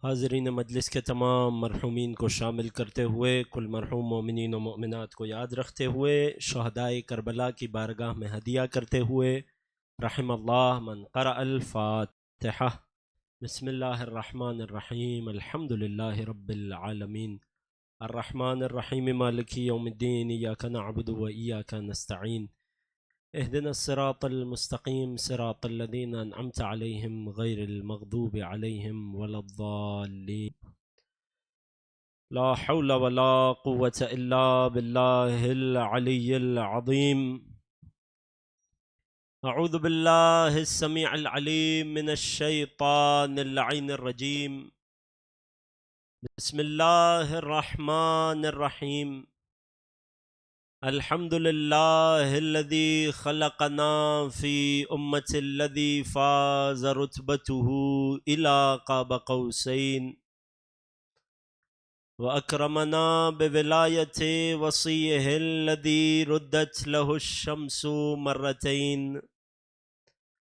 حاضرین مجلس کے تمام مرحومین کو شامل کرتے ہوئے کل مرحوم مومنین و مومنات کو یاد رکھتے ہوئے شہدائے کربلا کی بارگاہ میں ہدیہ کرتے ہوئے رحم اللہ من قرأ الفاتحہ۔ بسم اللہ الرحمن الرحیم الحمد للہ رب العالمین الرحمن الرحیم مالک یوم الدین ایاک نعبد و ایاک نستعین اهدنا الصراط المستقيم صراط الذين أنعمت عليهم غير المغضوب عليهم ولا الضالين لا حول ولا قوة إلا بالله العلي العظيم أعوذ بالله السميع العليم من الشيطان اللعين الرجيم بسم الله الرحمن الرحيم الحمد لله الذي خلقنا في أمة الذي فاز رتبته إلى قاب قوسين وأكرمنا بولاية وصيه الذي ردت له الشمس مرتين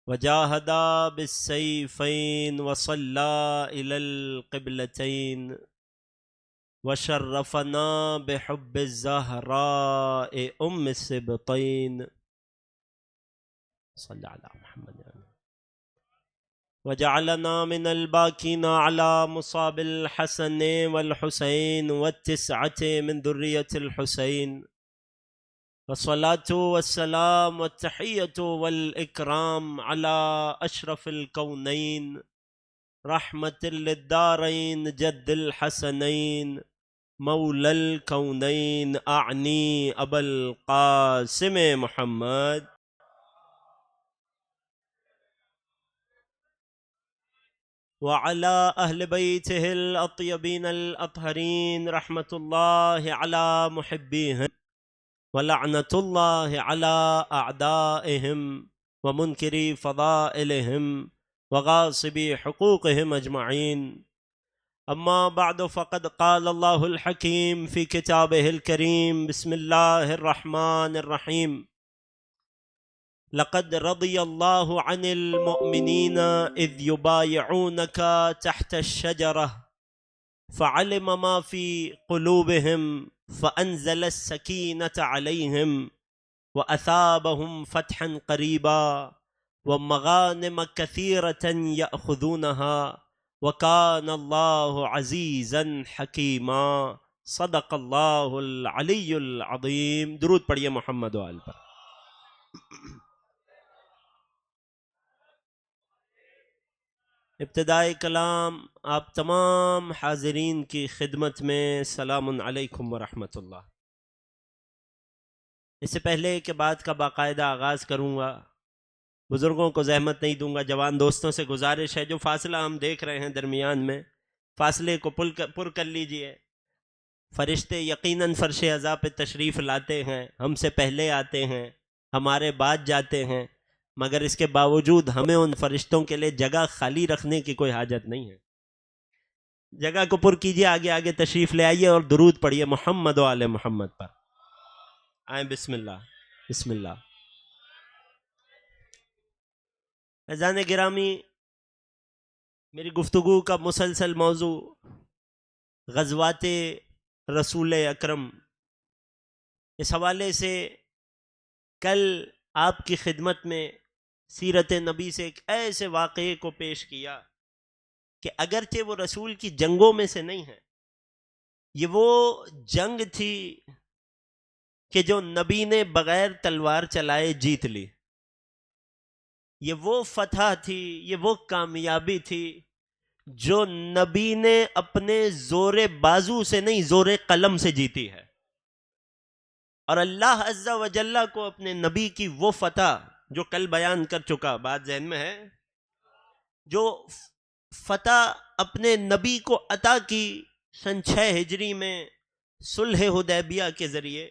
وجاهد بالسيفين وصلى إلى القبلتين وشرفنا بحب الزهراء أم السبطين صلى على محمد وجعلنا من الباكين على مصاب الحسن والحسين والتسعة من ذرية الحسين والصلاة والسلام والتحية والإكرام على أشرف الكونين رحمة للدارين جد الحسنين مولى الكونين أعني أبا القاسم محمد وعلى أهل بيته الأطيبين الأطهرين رحمة الله على محبيهم ولعنة الله على أعدائهم ومنكري فضائلهم وغاصبي حقوقهم أجمعين أما بعد فقد قال الله الحكيم في كتابه الكريم بسم الله الرحمن الرحيم لقد رضي الله عن المؤمنين إذ يبايعونك تحت الشجرة فعلم ما في قلوبهم فأنزل السكينة عليهم وأثابهم فتحا قريبا ومغانم كثيرة يأخذونها وكان الله عزيزا حكيما صدق الله العلي العظيم۔ درود پڑھیے محمد و آل پر۔ ابتدائی کلام آپ تمام حاضرین کی خدمت میں سلام علیکم ورحمۃ اللہ۔ اس سے پہلے کہ بات کا باقاعدہ آغاز کروں گا، بزرگوں کو زحمت نہیں دوں گا، جوان دوستوں سے گزارش ہے جو فاصلہ ہم دیکھ رہے ہیں درمیان میں، فاصلے کو پر کر لیجئے۔ فرشتے یقیناً فرش عزا پہ تشریف لاتے ہیں، ہم سے پہلے آتے ہیں، ہمارے بعد جاتے ہیں، مگر اس کے باوجود ہمیں ان فرشتوں کے لیے جگہ خالی رکھنے کی کوئی حاجت نہیں ہے۔ جگہ کو پر کیجئے، آگے آگے تشریف لے آئیے اور درود پڑھیے محمد و آل محمد پر۔ آئیں بسم اللہ بسم اللہ۔ عزیزان گرامی، میری گفتگو کا مسلسل موضوع غزوات رسول اکرم، اس حوالے سے کل آپ کی خدمت میں سیرت نبی سے ایک ایسے واقعے کو پیش کیا کہ اگرچہ وہ رسول کی جنگوں میں سے نہیں ہے، یہ وہ جنگ تھی کہ جو نبی نے بغیر تلوار چلائے جیت لی، یہ وہ فتح تھی، یہ وہ کامیابی تھی جو نبی نے اپنے زور بازو سے نہیں، زور قلم سے جیتی ہے۔ اور اللہ عز و جل کو اپنے نبی کی وہ فتح جو کل بیان کر چکا، بات ذہن میں ہے، جو فتح اپنے نبی کو عطا کی سن 6 ہجری میں صلح حدیبیہ کے ذریعے،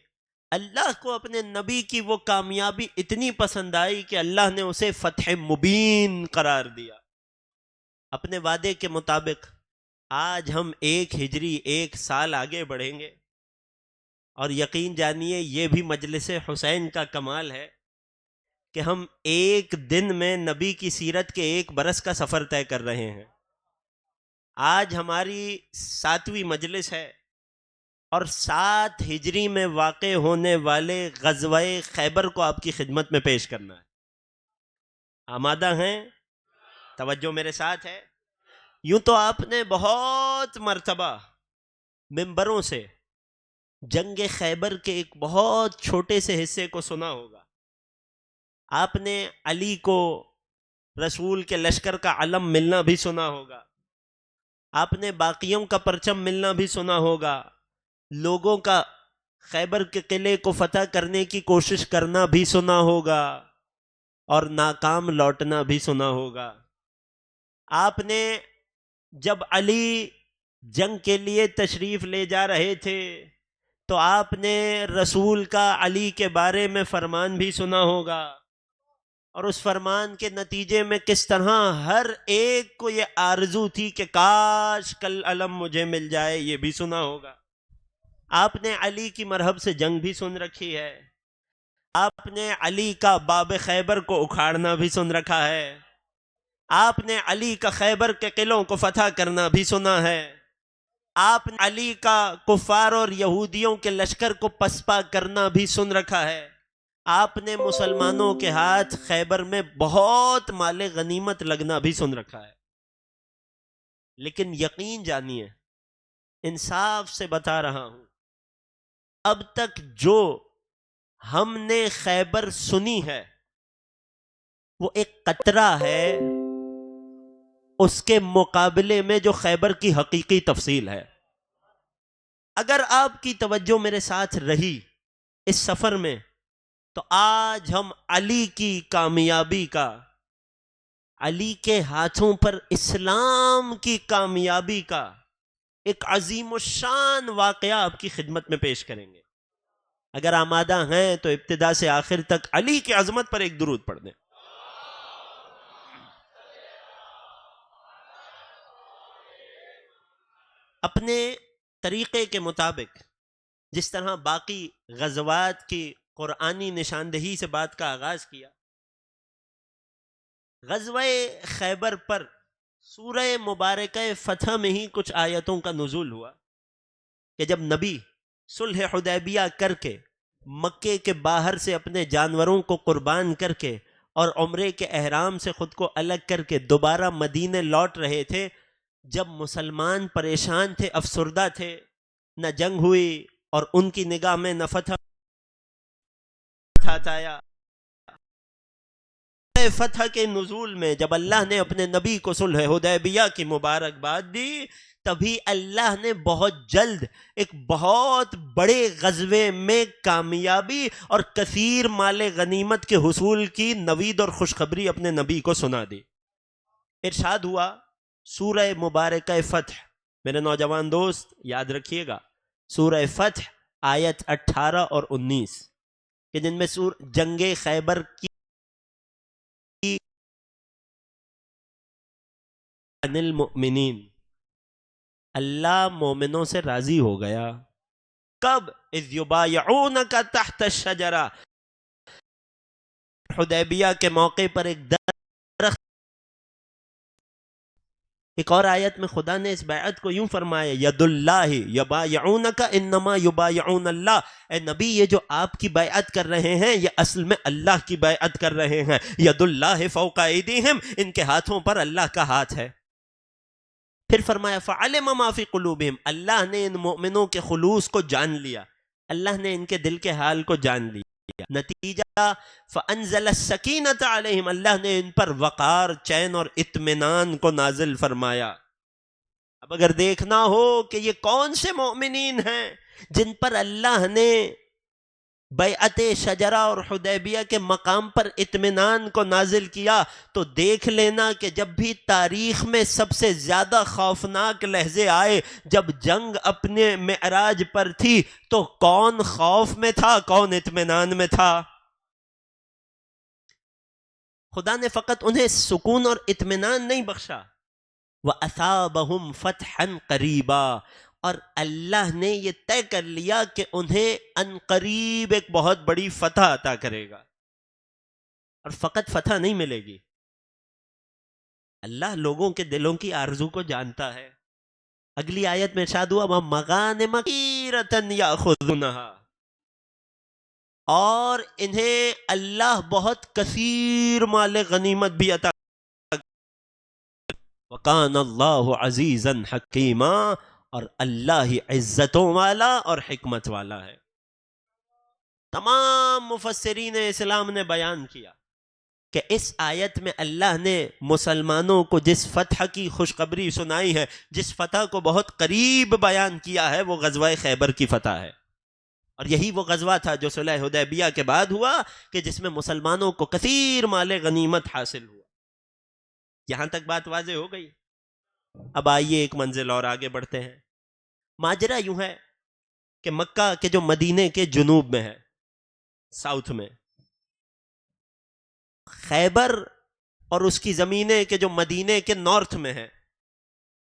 اللہ کو اپنے نبی کی وہ کامیابی اتنی پسند آئی کہ اللہ نے اسے فتح مبین قرار دیا۔ اپنے وعدے کے مطابق آج ہم 1 ہجری 1 سال آگے بڑھیں گے، اور یقین جانیے یہ بھی مجلس حسین کا کمال ہے کہ ہم ایک دن میں نبی کی سیرت کے 1 برس کا سفر طے کر رہے ہیں۔ آج ہماری 7ویں مجلس ہے اور 7 ہجری میں واقع ہونے والے غزوہ خیبر کو آپ کی خدمت میں پیش کرنا ہے۔ آمادہ ہیں؟ توجہ میرے ساتھ ہے؟ یوں تو آپ نے بہت مرتبہ ممبروں سے جنگ خیبر کے ایک بہت چھوٹے سے حصے کو سنا ہوگا۔ آپ نے علی کو رسول کے لشکر کا علم ملنا بھی سنا ہوگا، آپ نے باقیوں کا پرچم ملنا بھی سنا ہوگا، لوگوں کا خیبر کے قلعے کو فتح کرنے کی کوشش کرنا بھی سنا ہوگا اور ناکام لوٹنا بھی سنا ہوگا۔ آپ نے جب علی جنگ کے لیے تشریف لے جا رہے تھے تو آپ نے رسول کا علی کے بارے میں فرمان بھی سنا ہوگا، اور اس فرمان کے نتیجے میں کس طرح ہر ایک کو یہ آرزو تھی کہ کاش کل علم مجھے مل جائے، یہ بھی سنا ہوگا۔ آپ نے علی کی مرحب سے جنگ بھی سن رکھی ہے، آپ نے علی کا باب خیبر کو اکھاڑنا بھی سن رکھا ہے، آپ نے علی کا خیبر کے قلعوں کو فتح کرنا بھی سنا ہے، آپ نے علی کا کفار اور یہودیوں کے لشکر کو پسپا کرنا بھی سن رکھا ہے، آپ نے مسلمانوں کے ہاتھ خیبر میں بہت مال غنیمت لگنا بھی سن رکھا ہے۔ لیکن یقین جانیے، انصاف سے بتا رہا ہوں، اب تک جو ہم نے خیبر سنی ہے وہ ایک قطرہ ہے اس کے مقابلے میں جو خیبر کی حقیقی تفصیل ہے۔ اگر آپ کی توجہ میرے ساتھ رہی اس سفر میں تو آج ہم علی کی کامیابی کا، علی کے ہاتھوں پر اسلام کی کامیابی کا ایک عظیم الشان واقعہ آپ کی خدمت میں پیش کریں گے۔ اگر آمادہ ہیں تو ابتدا سے آخر تک علی کی عظمت پر ایک درود پڑھ دیں۔ اپنے طریقے کے مطابق جس طرح باقی غزوات کی قرآنی نشاندہی سے بات کا آغاز کیا، غزوہ خیبر پر سورہ مبارکہ فتح میں ہی کچھ آیتوں کا نزول ہوا کہ جب نبی صلح حدیبیہ کر کے مکے کے باہر سے اپنے جانوروں کو قربان کر کے اور عمرے کے احرام سے خود کو الگ کر کے دوبارہ مدینے لوٹ رہے تھے، جب مسلمان پریشان تھے، افسردہ تھے، نہ جنگ ہوئی اور ان کی نگاہ میں نہ فتح آیا، فتح کے نزول میں جب اللہ نے اپنے نبی کو صلح حدیبیہ کی مبارکباد دی، تبھی اللہ نے بہت جلد ایک بہت بڑے غزوے میں کامیابی اور کثیر مال غنیمت کے حصول کی نوید اور خوشخبری اپنے نبی کو سنا دی۔ ارشاد ہوا سورہ مبارکہ فتح، میرے نوجوان دوست یاد رکھیے گا، سورہ فتح آیت 18 اور 19 کہ جن میں جنگ خیبر کی عن المؤمنین، اللہ مومنوں سے راضی ہو گیا۔ کب؟ اذ یبایعونک تحت الشجرہ، حدیبیہ کے موقع پر ایک درخت۔ ایک اور آیت میں خدا نے اس بیعت کو یوں فرمایا، ید اللہ یبایعونک انما یبایعون اللہ، اے نبی یہ جو آپ کی بیعت کر رہے ہیں یہ اصل میں اللہ کی بیعت کر رہے ہیں۔ ید اللہ فوق ایدیہم، ان کے ہاتھوں پر اللہ کا ہاتھ ہے۔ پھر فرمایا فعلم ما فی قلوبہم، اللہ نے ان مومنوں کے خلوص کو جان لیا، اللہ نے ان کے دل کے حال کو جان لیا۔ نتیجہ فانزل السکینۃ علیہم، اللہ نے ان پر وقار، چین اور اطمینان کو نازل فرمایا۔ اب اگر دیکھنا ہو کہ یہ کون سے مومنین ہیں جن پر اللہ نے بیعت شجرہ اور حدیبیہ کے مقام پر اطمینان کو نازل کیا، تو دیکھ لینا کہ جب بھی تاریخ میں سب سے زیادہ خوفناک لحظے آئے، جب جنگ اپنے معراج پر تھی، تو کون خوف میں تھا، کون اطمینان میں تھا؟ خدا نے فقط انہیں سکون اور اطمینان نہیں بخشا، وَأَثَابَهُمْ فَتْحًا قَرِيبًا، اور اللہ نے یہ طے کر لیا کہ انہیں عنقریب ایک بہت بڑی فتح عطا کرے گا۔ اور فقط فتح نہیں ملے گی، اللہ لوگوں کے دلوں کی آرزو کو جانتا ہے۔ اگلی آیت میں ارشاد ہوا وَمَغَانِمَ كَثِيرَةً يَأْخُذُونَهَا، اور انہیں اللہ بہت کثیر مال غنیمت بھی عطا. وَكَانَ اللَّهُ عَزِيزًا حَكِيمًا، اور اللہ ہی عزتوں والا اور حکمت والا ہے. تمام مفسرین اسلام نے بیان کیا کہ اس آیت میں اللہ نے مسلمانوں کو جس فتح کی خوشخبری سنائی ہے، جس فتح کو بہت قریب بیان کیا ہے، وہ غزوہ خیبر کی فتح ہے. اور یہی وہ غزوہ تھا جو صلح حدیبیہ کے بعد ہوا، کہ جس میں مسلمانوں کو کثیر مال غنیمت حاصل ہوا. یہاں تک بات واضح ہو گئی. اب آئیے ایک منزل اور آگے بڑھتے ہیں. ماجرا یوں ہے کہ مکہ کے جو مدینے کے جنوب میں ہے، ساؤتھ میں، خیبر اور اس کی زمینیں کہ جو مدینے کے نارتھ میں ہے،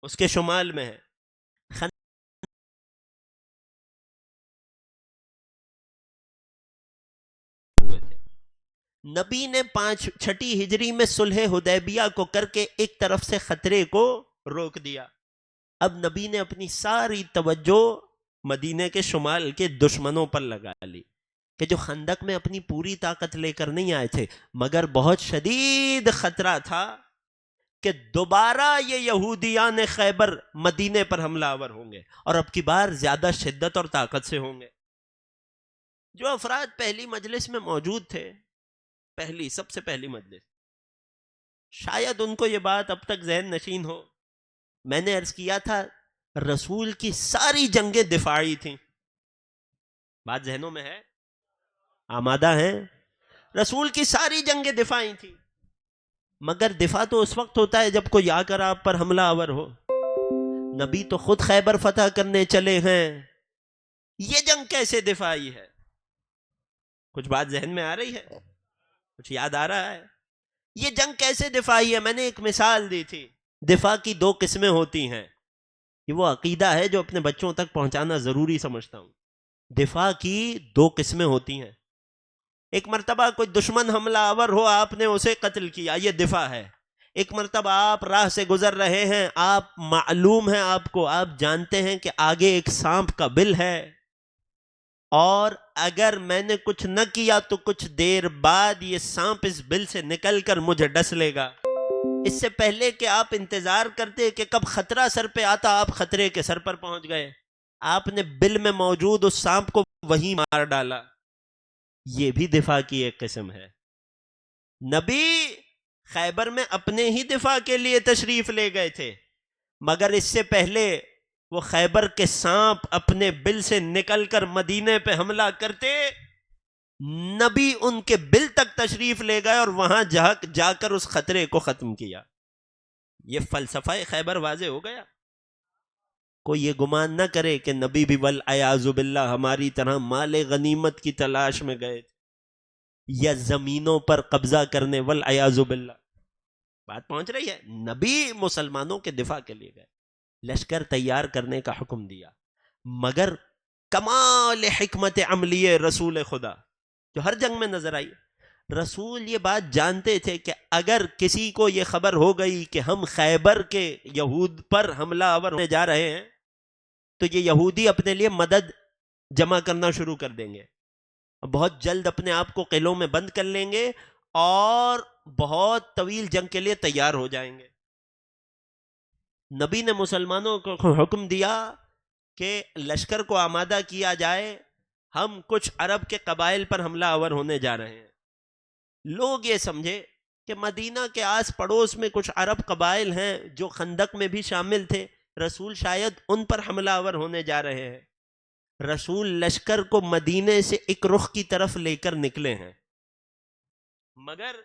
اس کے شمال میں ہے. نبی نے 6 ہجری میں صلح حدیبیہ کو کر کے ایک طرف سے خطرے کو روک دیا. اب نبی نے اپنی ساری توجہ مدینے کے شمال کے دشمنوں پر لگا لی، کہ جو خندق میں اپنی پوری طاقت لے کر نہیں آئے تھے، مگر بہت شدید خطرہ تھا کہ دوبارہ یہ یہودیان خیبر مدینے پر حملہ آور ہوں گے، اور اب کی بار زیادہ شدت اور طاقت سے ہوں گے. جو افراد پہلی مجلس میں موجود تھے، سب سے پہلی مجلس، شاید ان کو یہ بات اب تک ذہن نشین ہو. میں نے عرض کیا تھا رسول کی ساری جنگیں دفاعی تھیں. بات ذہنوں میں ہے؟ آمادہ ہیں؟ رسول کی ساری جنگیں دفاعی تھیں، مگر دفاع تو اس وقت ہوتا ہے جب کوئی آ کر آپ پر حملہ آور ہو. نبی تو خود خیبر فتح کرنے چلے ہیں، یہ جنگ کیسے دفاعی ہے؟ کچھ بات ذہن میں آ رہی ہے؟ کچھ یاد آ رہا ہے؟ یہ جنگ کیسے دفاعی ہے؟ میں نے ایک مثال دی تھی. دفاع کی 2 قسمیں ہوتی ہیں. یہ وہ عقیدہ ہے جو اپنے بچوں تک پہنچانا ضروری سمجھتا ہوں. دفاع کی 2 قسمیں ہوتی ہیں. ایک مرتبہ کوئی دشمن حملہ آور ہو، آپ نے اسے قتل کیا، یہ دفاع ہے. ایک مرتبہ آپ راہ سے گزر رہے ہیں، آپ معلوم ہے، آپ کو، آپ جانتے ہیں کہ آگے ایک سانپ کا بل ہے، اور اگر میں نے کچھ نہ کیا تو کچھ دیر بعد یہ سانپ اس بل سے نکل کر مجھے ڈس لے گا. اس سے پہلے کہ آپ انتظار کرتے کہ کب خطرہ سر پہ آتا، آپ خطرے کے سر پر پہنچ گئے. آپ نے بل میں موجود اس سانپ کو وہیں مار ڈالا. یہ بھی دفاع کی ایک قسم ہے. نبی خیبر میں اپنے ہی دفاع کے لیے تشریف لے گئے تھے، مگر اس سے پہلے وہ خیبر کے سانپ اپنے بل سے نکل کر مدینے پہ حملہ کرتے، نبی ان کے بل تک تشریف لے گئے اور وہاں جا کر اس خطرے کو ختم کیا. یہ فلسفہ خیبر واضح ہو گیا. کوئی یہ گمان نہ کرے کہ نبی بھی والعیاذ باللہ ہماری طرح مال غنیمت کی تلاش میں گئے تھے، یا زمینوں پر قبضہ کرنے، والعیاذ باللہ. بات پہنچ رہی ہے؟ نبی مسلمانوں کے دفاع کے لیے گئے، لشکر تیار کرنے کا حکم دیا، مگر کمال حکمت عملی رسول خدا جو ہر جنگ میں نظر آئی. رسول یہ بات جانتے تھے کہ اگر کسی کو یہ خبر ہو گئی کہ ہم خیبر کے یہود پر حملہ آور ہونے جا رہے ہیں، تو یہ یہودی اپنے لیے مدد جمع کرنا شروع کر دیں گے، بہت جلد اپنے آپ کو قلعوں میں بند کر لیں گے اور بہت طویل جنگ کے لیے تیار ہو جائیں گے. نبی نے مسلمانوں کو حکم دیا کہ لشکر کو آمادہ کیا جائے، ہم کچھ عرب کے قبائل پر حملہ آور ہونے جا رہے ہیں. لوگ یہ سمجھے کہ مدینہ کے آس پڑوس میں کچھ عرب قبائل ہیں جو خندق میں بھی شامل تھے، رسول شاید ان پر حملہ آور ہونے جا رہے ہیں. رسول لشکر کو مدینے سے ایک رخ کی طرف لے کر نکلے ہیں، مگر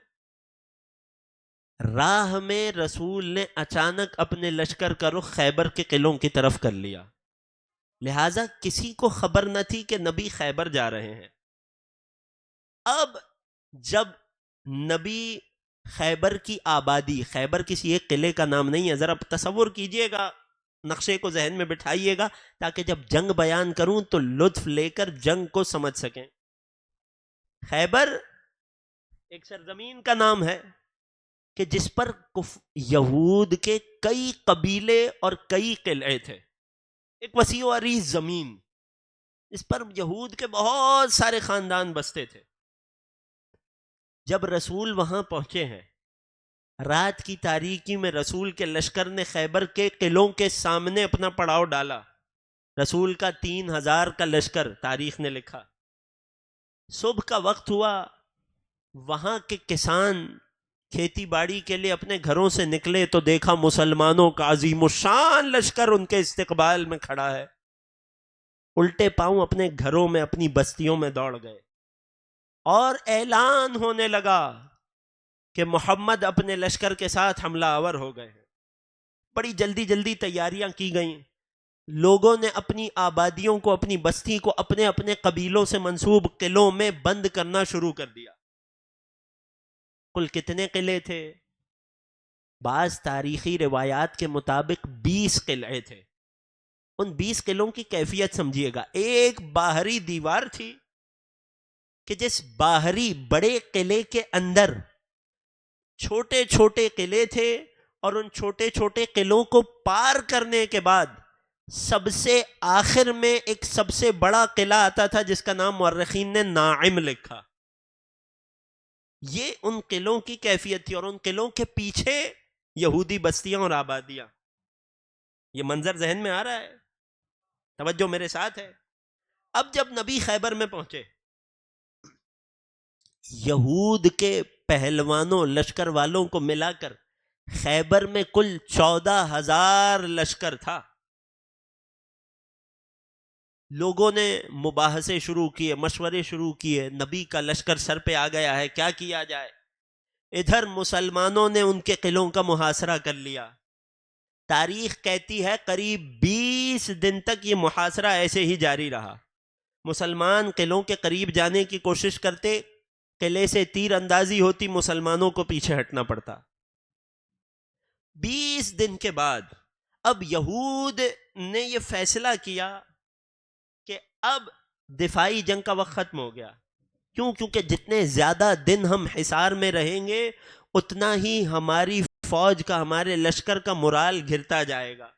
راہ میں رسول نے اچانک اپنے لشکر کا رخ خیبر کے قلعوں کی طرف کر لیا. لہٰذا کسی کو خبر نہ تھی کہ نبی خیبر جا رہے ہیں. اب جب نبی خیبر کی آبادی، خیبر کسی ایک قلعے کا نام نہیں ہے، ذرا تصور کیجئے گا، نقشے کو ذہن میں بٹھائیے گا تاکہ جب جنگ بیان کروں تو لطف لے کر جنگ کو سمجھ سکیں. خیبر ایک سرزمین کا نام ہے، کہ جس پر یہود کے کئی قبیلے اور کئی قلعے تھے، ایک وسیع و عریض زمین، اس پر یہود کے بہت سارے خاندان بستے تھے۔ جب رسول وہاں پہنچے ہیں، رات کی تاریکی میں رسول کے لشکر نے خیبر کے قلعوں کے سامنے اپنا پڑاؤ ڈالا۔ رسول کا 3000 کا لشکر، تاریخ نے لکھا۔ صبح کا وقت ہوا، وہاں کے کسان کھیتی باڑی کے لیے اپنے گھروں سے نکلے تو دیکھا مسلمانوں کا عظیم الشان لشکر ان کے استقبال میں کھڑا ہے۔ الٹے پاؤں اپنے گھروں میں، اپنی بستیوں میں دوڑ گئے، اور اعلان ہونے لگا کہ محمد اپنے لشکر کے ساتھ حملہ آور ہو گئے ہیں۔ بڑی جلدی جلدی تیاریاں کی گئیں، لوگوں نے اپنی آبادیوں کو، اپنی بستی کو اپنے اپنے قبیلوں سے منسوب قلعوں میں بند کرنا شروع کر دیا۔ کل کتنے قلعے تھے؟ بعض تاریخی روایات کے مطابق 20 قلعے تھے۔ ان 20 قلعوں کی کیفیت سمجھیے گا۔ ایک باہری دیوار تھی کہ جس باہری بڑے قلعے کے اندر چھوٹے چھوٹے قلعے تھے، اور ان چھوٹے چھوٹے قلعوں کو پار کرنے کے بعد سب سے آخر میں ایک سب سے بڑا قلعہ آتا تھا جس کا نام مورخین نے ناعم لکھا۔ یہ ان قلعوں کی کیفیت تھی، اور ان قلعوں کے پیچھے یہودی بستیاں اور آبادیاں۔ یہ منظر ذہن میں آ رہا ہے؟ توجہ میرے ساتھ ہے؟ اب جب نبی خیبر میں پہنچے، یہود کے پہلوانوں، لشکر والوں کو ملا کر خیبر میں کل 14,000 لشکر تھا۔ لوگوں نے مباحثے شروع کیے، مشورے شروع کیے، نبی کا لشکر سر پہ آ گیا ہے، کیا کیا جائے؟ ادھر مسلمانوں نے ان کے قلعوں کا محاصرہ کر لیا۔ تاریخ کہتی ہے قریب 20 دن تک یہ محاصرہ ایسے ہی جاری رہا۔ مسلمان قلعوں کے قریب جانے کی کوشش کرتے، قلعے سے تیر اندازی ہوتی، مسلمانوں کو پیچھے ہٹنا پڑتا۔ 20 دن کے بعد اب یہود نے یہ فیصلہ کیا کہ اب دفاعی جنگ کا وقت ختم ہو گیا۔ کیوں؟ کیونکہ جتنے زیادہ دن ہم حصار میں رہیں گے، اتنا ہی ہماری فوج کا، ہمارے لشکر کا مورال گرتا جائے گا،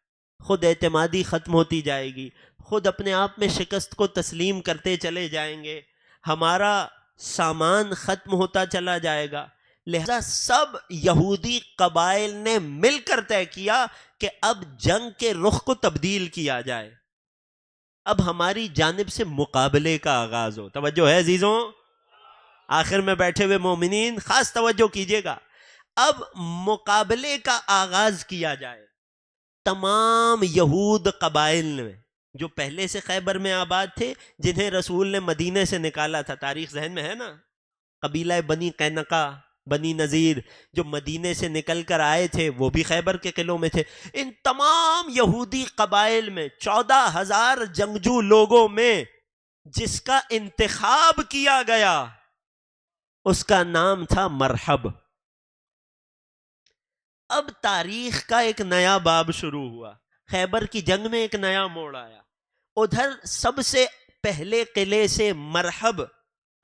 خود اعتمادی ختم ہوتی جائے گی، خود اپنے آپ میں شکست کو تسلیم کرتے چلے جائیں گے، ہمارا سامان ختم ہوتا چلا جائے گا۔ لہذا سب یہودی قبائل نے مل کر طے کیا کہ اب جنگ کے رخ کو تبدیل کیا جائے، اب ہماری جانب سے مقابلے کا آغاز ہو۔ توجہ ہے عزیزوں؟ آخر میں بیٹھے ہوئے مومنین خاص توجہ کیجئے گا۔ اب مقابلے کا آغاز کیا جائے۔ تمام یہود قبائل نے، جو پہلے سے خیبر میں آباد تھے، جنہیں رسول نے مدینے سے نکالا تھا، تاریخ ذہن میں ہے نا، قبیلہ بنی قینقا، بنی نذیر، جو مدینے سے نکل کر آئے تھے، وہ بھی خیبر کے قلعوں میں تھے۔ ان تمام یہودی قبائل میں 14,000 جنگجو لوگوں میں جس کا انتخاب کیا گیا، اس کا نام تھا مرحب۔ اب تاریخ کا ایک نیا باب شروع ہوا، خیبر کی جنگ میں ایک نیا موڑ آیا۔ ادھر سب سے پہلے قلعے سے مرحب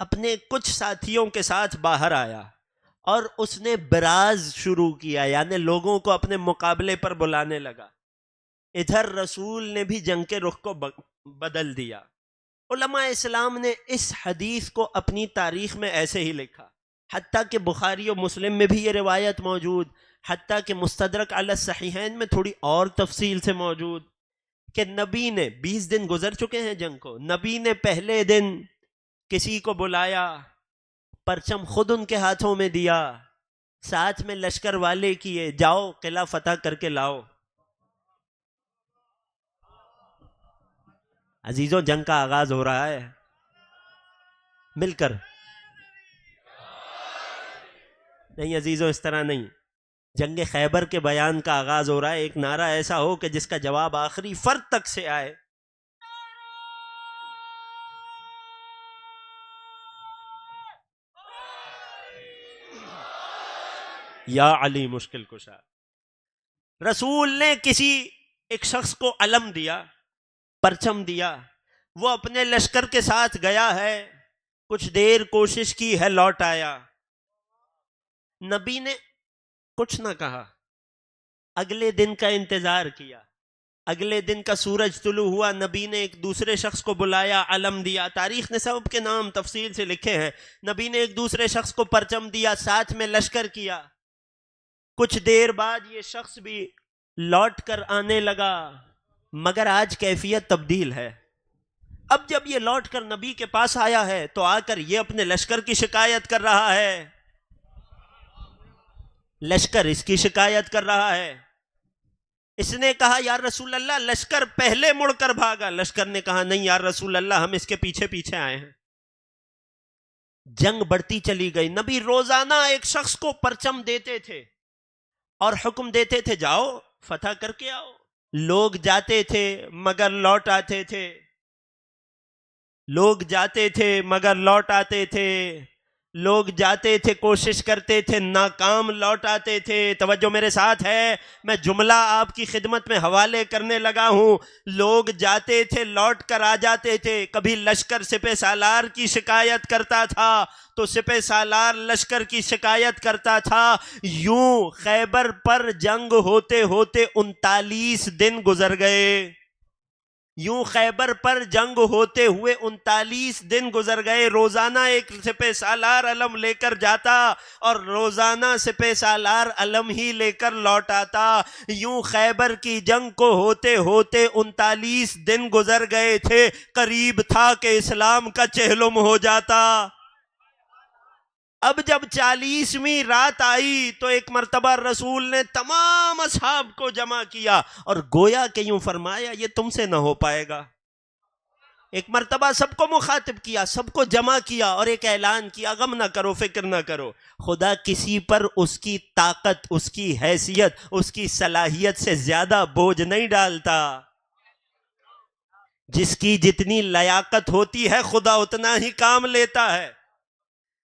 اپنے کچھ ساتھیوں کے ساتھ باہر آیا، اور اس نے براز شروع کیا، یعنی لوگوں کو اپنے مقابلے پر بلانے لگا۔ ادھر رسول نے بھی جنگ کے رخ کو بدل دیا۔ علماء اسلام نے اس حدیث کو اپنی تاریخ میں ایسے ہی لکھا، حتیٰ کہ بخاری و مسلم میں بھی یہ روایت موجود، حتیٰ کہ مستدرک علی الصحیحین میں تھوڑی اور تفصیل سے موجود، کہ نبی نے 20 دن گزر چکے ہیں جنگ کو، نبی نے پہلے دن کسی کو بلایا، پرچم خود ان کے ہاتھوں میں دیا، ساتھ میں لشکر والے کیے، جاؤ قلعہ فتح کر کے لاؤ۔ عزیزوں جنگ کا آغاز ہو رہا ہے، مل کر نہیں عزیزوں، اس طرح نہیں، جنگ خیبر کے بیان کا آغاز ہو رہا ہے۔ ایک نعرہ ایسا ہو کہ جس کا جواب آخری فرد تک سے آئے۔ یا علی مشکل کشا۔ رسول نے کسی ایک شخص کو علم دیا، پرچم دیا، وہ اپنے لشکر کے ساتھ گیا ہے، کچھ دیر کوشش کی ہے، لوٹ آیا۔ نبی نے کچھ نہ کہا، اگلے دن کا انتظار کیا. اگلے دن کا سورج طلوع ہوا، نبی نے ایک دوسرے شخص کو بلایا، علم دیا. تاریخ نے سب کے نام تفصیل سے لکھے ہیں. نبی نے ایک دوسرے شخص کو پرچم دیا، ساتھ میں لشکر کیا. کچھ دیر بعد یہ شخص بھی لوٹ کر آنے لگا، مگر آج کیفیت تبدیل ہے. اب جب یہ لوٹ کر نبی کے پاس آیا ہے تو آ کر یہ اپنے لشکر کی شکایت کر رہا ہے، لشکر اس کی شکایت کر رہا ہے. اس نے کہا یا رسول اللہ لشکر پہلے مڑ کر بھاگا. لشکر نے کہا نہیں یا رسول اللہ ہم اس کے پیچھے پیچھے آئے ہیں. جنگ بڑھتی چلی گئی. نبی روزانہ ایک شخص کو پرچم دیتے تھے اور حکم دیتے تھے جاؤ فتح کر کے آؤ. لوگ جاتے تھے مگر لوٹ آتے تھے، لوگ جاتے تھے مگر لوٹ آتے تھے، لوگ جاتے تھے کوشش کرتے تھے ناکام لوٹ آتے تھے. توجہ میرے ساتھ ہے، میں جملہ آپ کی خدمت میں حوالے کرنے لگا ہوں. لوگ جاتے تھے لوٹ کر آ جاتے تھے. کبھی لشکر سپہ سالار کی شکایت کرتا تھا تو سپہ سالار لشکر کی شکایت کرتا تھا. یوں خیبر پر جنگ ہوتے ہوتے 39 دن گزر گئے. یوں خیبر پر جنگ ہوتے ہوئے 39 دن گزر گئے. روزانہ ایک سپہ سالار علم لے کر جاتا اور روزانہ سپہ سالار علم ہی لے کر لوٹ آتا. یوں خیبر کی جنگ کو ہوتے ہوتے 39 دن گزر گئے تھے. قریب تھا کہ اسلام کا چہلم ہو جاتا. اب جب 40ویں رات آئی تو ایک مرتبہ رسول نے تمام اصحاب کو جمع کیا اور گویا کہ یوں فرمایا یہ تم سے نہ ہو پائے گا. ایک مرتبہ سب کو مخاطب کیا، سب کو جمع کیا اور ایک اعلان کیا غم نہ کرو، فکر نہ کرو. خدا کسی پر اس کی طاقت، اس کی حیثیت، اس کی صلاحیت سے زیادہ بوجھ نہیں ڈالتا. جس کی جتنی لیاقت ہوتی ہے خدا اتنا ہی کام لیتا ہے.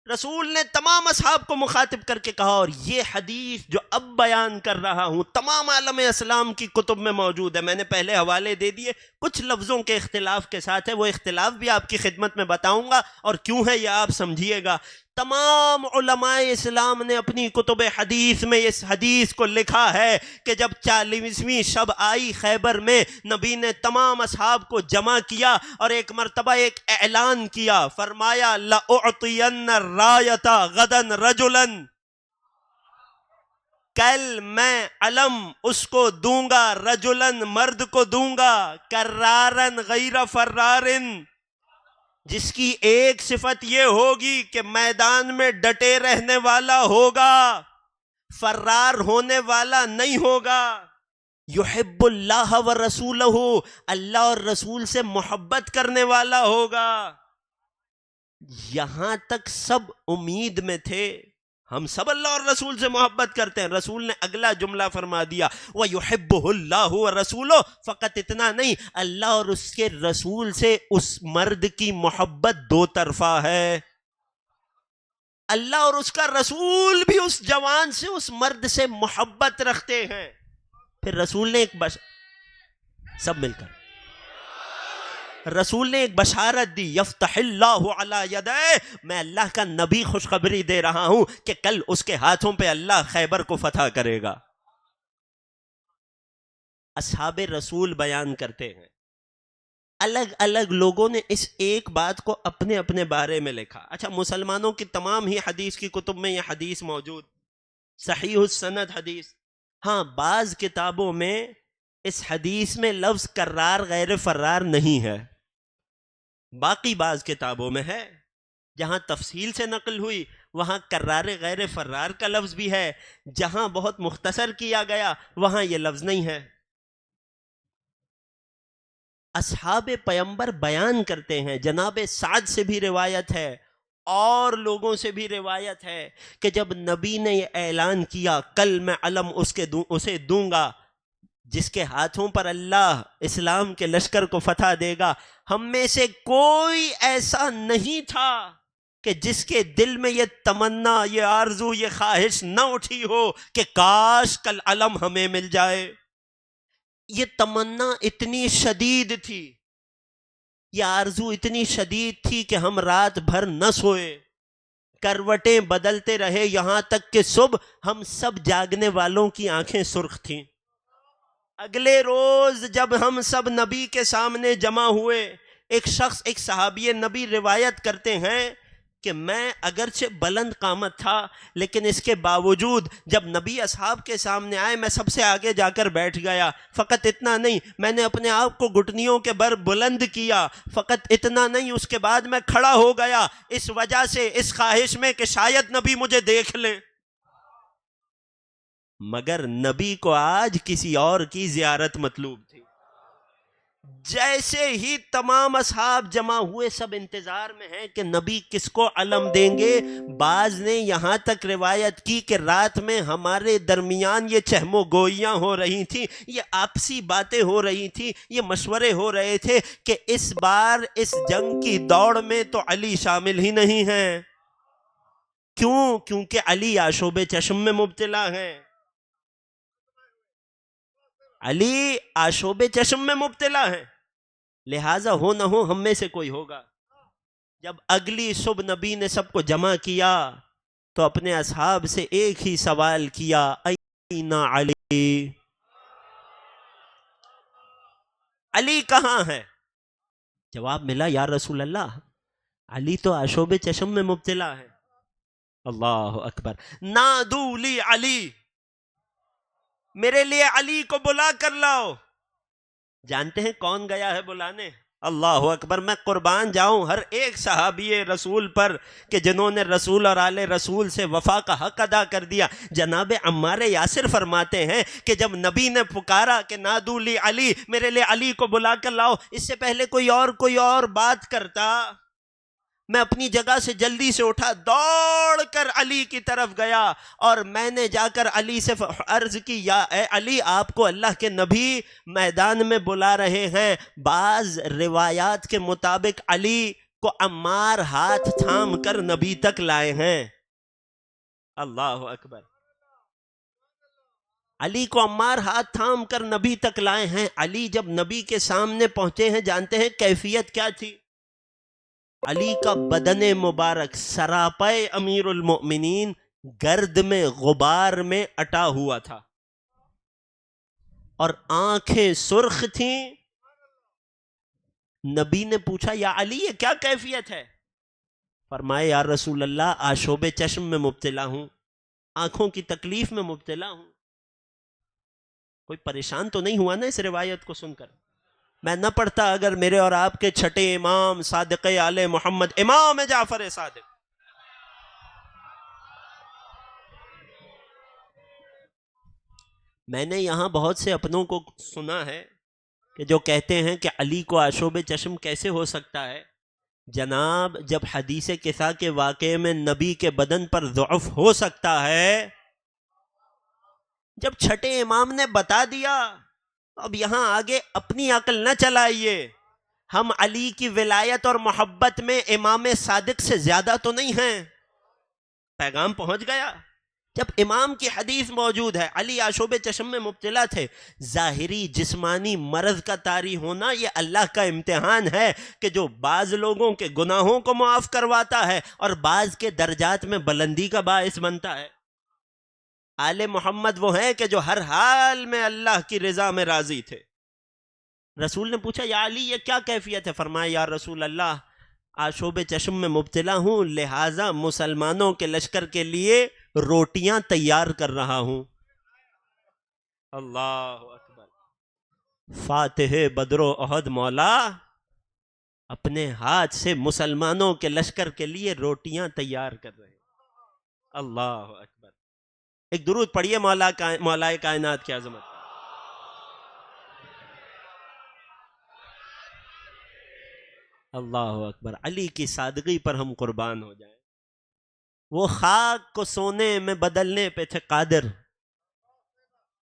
رسول نے تمام اصحاب کو مخاطب کر کے کہا، اور یہ حدیث جو اب بیان کر رہا ہوں تمام عالم اسلام کی کتب میں موجود ہے. میں نے پہلے حوالے دے دیے، کچھ لفظوں کے اختلاف کے ساتھ ہے، وہ اختلاف بھی آپ کی خدمت میں بتاؤں گا اور کیوں ہے یہ آپ سمجھیے گا. تمام علماء اسلام نے اپنی کتب حدیث میں اس حدیث کو لکھا ہے کہ جب 40ویں شب آئی خیبر میں، نبی نے تمام اصحاب کو جمع کیا اور ایک مرتبہ ایک اعلان کیا. فرمایا لَأُعْطِيَنَّ الرَّایَةَ غَدًا رَجُلًا، کل میں علم اس کو دوں گا، رجلن مرد کو دوں گا، کرارن غیر فرارن، جس کی ایک صفت یہ ہوگی کہ میدان میں ڈٹے رہنے والا ہوگا، فرار ہونے والا نہیں ہوگا. یحب اللہ و رسولہ، اللہ اور رسول سے محبت کرنے والا ہوگا. یہاں تک سب امید میں تھے، ہم سب اللہ اور رسول سے محبت کرتے ہیں. رسول نے اگلا جملہ فرما دیا وَيُحِبُّهُ اللَّهُ وَرَسُولُهُ. فقط اتنا نہیں، اللہ اور اس کے رسول سے اس مرد کی محبت دو طرفہ ہے. اللہ اور اس کا رسول بھی اس جوان سے، اس مرد سے محبت رکھتے ہیں. پھر رسول نے سب مل کر رسول نے ایک بشارت دی، یفتح اللہ علی یدیہ، میں اللہ کا نبی خوشخبری دے رہا ہوں کہ کل اس کے ہاتھوں پہ اللہ خیبر کو فتح کرے گا. اصحاب رسول بیان کرتے ہیں، الگ الگ لوگوں نے اس ایک بات کو اپنے اپنے بارے میں لکھا. اچھا، مسلمانوں کی تمام ہی حدیث کی کتب میں یہ حدیث موجود، صحیح السند حدیث. ہاں، بعض کتابوں میں اس حدیث میں لفظ کرار غیر فرار نہیں ہے، باقی بعض کتابوں میں ہے. جہاں تفصیل سے نقل ہوئی وہاں کرار غیر فرار کا لفظ بھی ہے، جہاں بہت مختصر کیا گیا وہاں یہ لفظ نہیں ہے. اصحاب پیمبر بیان کرتے ہیں، جناب سعد سے بھی روایت ہے اور لوگوں سے بھی روایت ہے کہ جب نبی نے یہ اعلان کیا کل میں علم اسے دوں گا جس کے ہاتھوں پر اللہ اسلام کے لشکر کو فتح دے گا، ہم میں سے کوئی ایسا نہیں تھا کہ جس کے دل میں یہ تمنا، یہ آرزو، یہ خواہش نہ اٹھی ہو کہ کاش کل علم ہمیں مل جائے. یہ تمنا اتنی شدید تھی، یہ آرزو اتنی شدید تھی کہ ہم رات بھر نہ سوئے. کروٹیں بدلتے رہے یہاں تک کہ صبح ہم سب جاگنے والوں کی آنکھیں سرخ تھیں۔ اگلے روز جب ہم سب نبی کے سامنے جمع ہوئے، ایک شخص، ایک صحابی نبی روایت کرتے ہیں کہ میں اگرچہ بلند قامت تھا لیکن اس کے باوجود جب نبی اصحاب کے سامنے آئے میں سب سے آگے جا کر بیٹھ گیا۔ فقط اتنا نہیں، میں نے اپنے آپ کو گھٹنیوں کے بر بلند کیا۔ فقط اتنا نہیں، اس کے بعد میں کھڑا ہو گیا، اس وجہ سے، اس خواہش میں کہ شاید نبی مجھے دیکھ لیں۔ مگر نبی کو آج کسی اور کی زیارت مطلوب تھی۔ جیسے ہی تمام اصحاب جمع ہوئے، سب انتظار میں ہیں کہ نبی کس کو علم دیں گے۔ بعض نے یہاں تک روایت کی کہ رات میں ہمارے درمیان یہ چہم و گوئیاں ہو رہی تھیں، یہ آپسی باتیں ہو رہی تھیں، یہ مشورے ہو رہے تھے کہ اس بار اس جنگ کی دوڑ میں تو علی شامل ہی نہیں ہیں۔ کیوں؟ کیونکہ علی آشوب چشم میں مبتلا ہیں۔ علی آشوب چشم میں مبتلا ہے، لہٰذا ہو نہ ہو ہم میں سے کوئی ہوگا۔ جب اگلی صبح نبی نے سب کو جمع کیا تو اپنے اصحاب سے ایک ہی سوال کیا، این علی، علی کہاں ہے؟ جواب ملا، یا رسول اللہ علی تو آشوب چشم میں مبتلا ہے۔ اللہ اکبر، نادو لی علی، میرے لیے علی کو بلا کر لاؤ۔ جانتے ہیں کون گیا ہے بلانے؟ اللہ اکبر، میں قربان جاؤں ہر ایک صحابی رسول پر کہ جنہوں نے رسول اور آل رسول سے وفا کا حق ادا کر دیا۔ جناب عمار یاسر فرماتے ہیں کہ جب نبی نے پکارا کہ نادو لی علی، میرے لیے علی کو بلا کر لاؤ، اس سے پہلے کوئی اور بات کرتا، میں اپنی جگہ سے جلدی سے اٹھا، دوڑ کر علی کی طرف گیا اور میں نے جا کر علی سے عرض کی، یا اے علی، آپ کو اللہ کے نبی میدان میں بلا رہے ہیں۔ بعض روایات کے مطابق علی کو عمار ہاتھ تھام کر نبی تک لائے ہیں۔ اللہ اکبر، علی کو عمار ہاتھ تھام کر نبی تک لائے ہیں۔ علی جب نبی کے سامنے پہنچے ہیں، جانتے ہیں کیفیت کیا تھی؟ علی کا بدن مبارک سراپے امیر المؤمنین گرد میں، غبار میں اٹا ہوا تھا اور آنکھیں سرخ تھیں۔ نبی نے پوچھا، یا علی یہ کیا کیفیت ہے؟ فرمائے، یا رسول اللہ آشوب چشم میں مبتلا ہوں، آنکھوں کی تکلیف میں مبتلا ہوں۔ کوئی پریشان تو نہیں ہوا نا اس روایت کو سن کر؟ میں نہ پڑھتا اگر میرے اور آپ کے چھٹے امام صادق آل محمد امام جعفر صادق میں نے یہاں بہت سے اپنوں کو سنا ہے کہ جو کہتے ہیں کہ علی کو آشوب چشم کیسے ہو سکتا ہے؟ جناب، جب حدیث کسا کے واقعے میں نبی کے بدن پر ضعف ہو سکتا ہے، جب چھٹے امام نے بتا دیا، اب یہاں آگے اپنی عقل نہ چلائیے۔ ہم علی کی ولایت اور محبت میں امام صادق سے زیادہ تو نہیں ہیں۔ پیغام پہنچ گیا۔ جب امام کی حدیث موجود ہے، علی آشوب چشم میں مبتلا تھے، ظاہری جسمانی مرض کا طاری ہونا یہ اللہ کا امتحان ہے کہ جو بعض لوگوں کے گناہوں کو معاف کرواتا ہے اور بعض کے درجات میں بلندی کا باعث بنتا ہے۔ آل محمد وہ ہیں کہ جو ہر حال میں اللہ کی رضا میں راضی تھے۔ رسول نے پوچھا، یا علی یہ کیا کیفیت ہے؟ فرمایا، یا رسول اللہ آشوب چشم میں مبتلا ہوں، لہٰذا مسلمانوں کے لشکر کے لیے روٹیاں تیار کر رہا ہوں۔ اللہ اکبر، فاتح بدر و احد مولا اپنے ہاتھ سے مسلمانوں کے لشکر کے لیے روٹیاں تیار کر رہے ہیں۔ اللہ اکبر، ایک درود پڑھیے مولا کائنات کی عظمت۔ اللہ اکبر، علی کی سادگی پر ہم قربان ہو جائیں۔ وہ خاک کو سونے میں بدلنے پہ تھے قادر،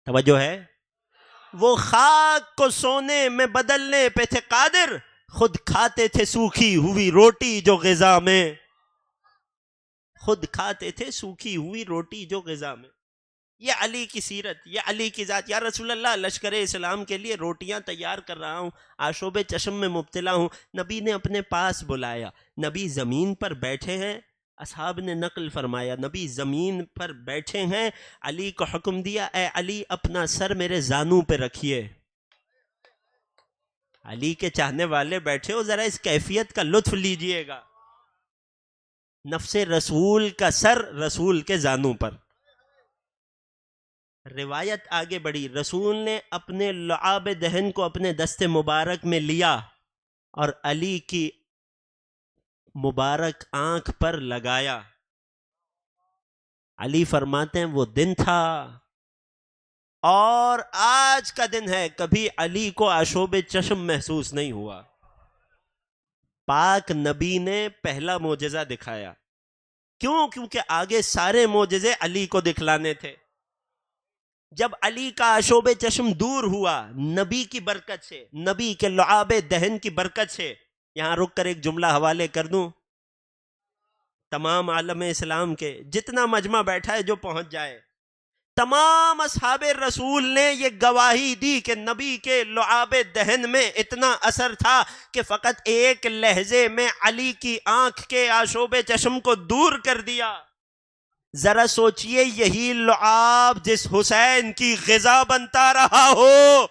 توجہ ہے، وہ خاک کو سونے میں بدلنے پہ تھے قادر، خود کھاتے تھے سوکھی ہوئی روٹی جو غذا میں، خود کھاتے تھے سوکھی ہوئی روٹی جو غذا میں۔ یہ علی کی سیرت، یہ علی کی ذات۔ یا رسول اللہ لشکر اسلام کے لیے روٹیاں تیار کر رہا ہوں، آشوب چشم میں مبتلا ہوں۔ نبی نے اپنے پاس بلایا، نبی زمین پر بیٹھے ہیں، اصحاب نے نقل فرمایا نبی زمین پر بیٹھے ہیں، علی کو حکم دیا اے علی اپنا سر میرے زانوں پہ رکھیے۔ علی کے چاہنے والے بیٹھے ہو، ذرا اس کیفیت کا لطف لیجئے گا، نفس رسول کا سر رسول کے زانوں پر۔ روایت آگے بڑھی، رسول نے اپنے لعاب دہن کو اپنے دست مبارک میں لیا اور علی کی مبارک آنکھ پر لگایا۔ علی فرماتے ہیں وہ دن تھا اور آج کا دن ہے، کبھی علی کو آشوب چشم محسوس نہیں ہوا۔ پاک نبی نے پہلا معجزہ دکھایا، کیوں؟ کیونکہ آگے سارے معجزے علی کو دکھلانے تھے۔ جب علی کا آشوب چشم دور ہوا نبی کی برکت سے، نبی کے لعاب دہن کی برکت سے، یہاں رک کر ایک جملہ حوالے کر دوں، تمام عالم اسلام کے جتنا مجمع بیٹھا ہے جو پہنچ جائے، تمام اصحاب رسول نے یہ گواہی دی کہ نبی کے لعاب دہن میں اتنا اثر تھا کہ فقط ایک لہجے میں علی کی آنکھ کے آشوب چشم کو دور کر دیا۔ ذرا سوچئے یہی لعاب جس حسین کی غذا بنتا رہا ہو۔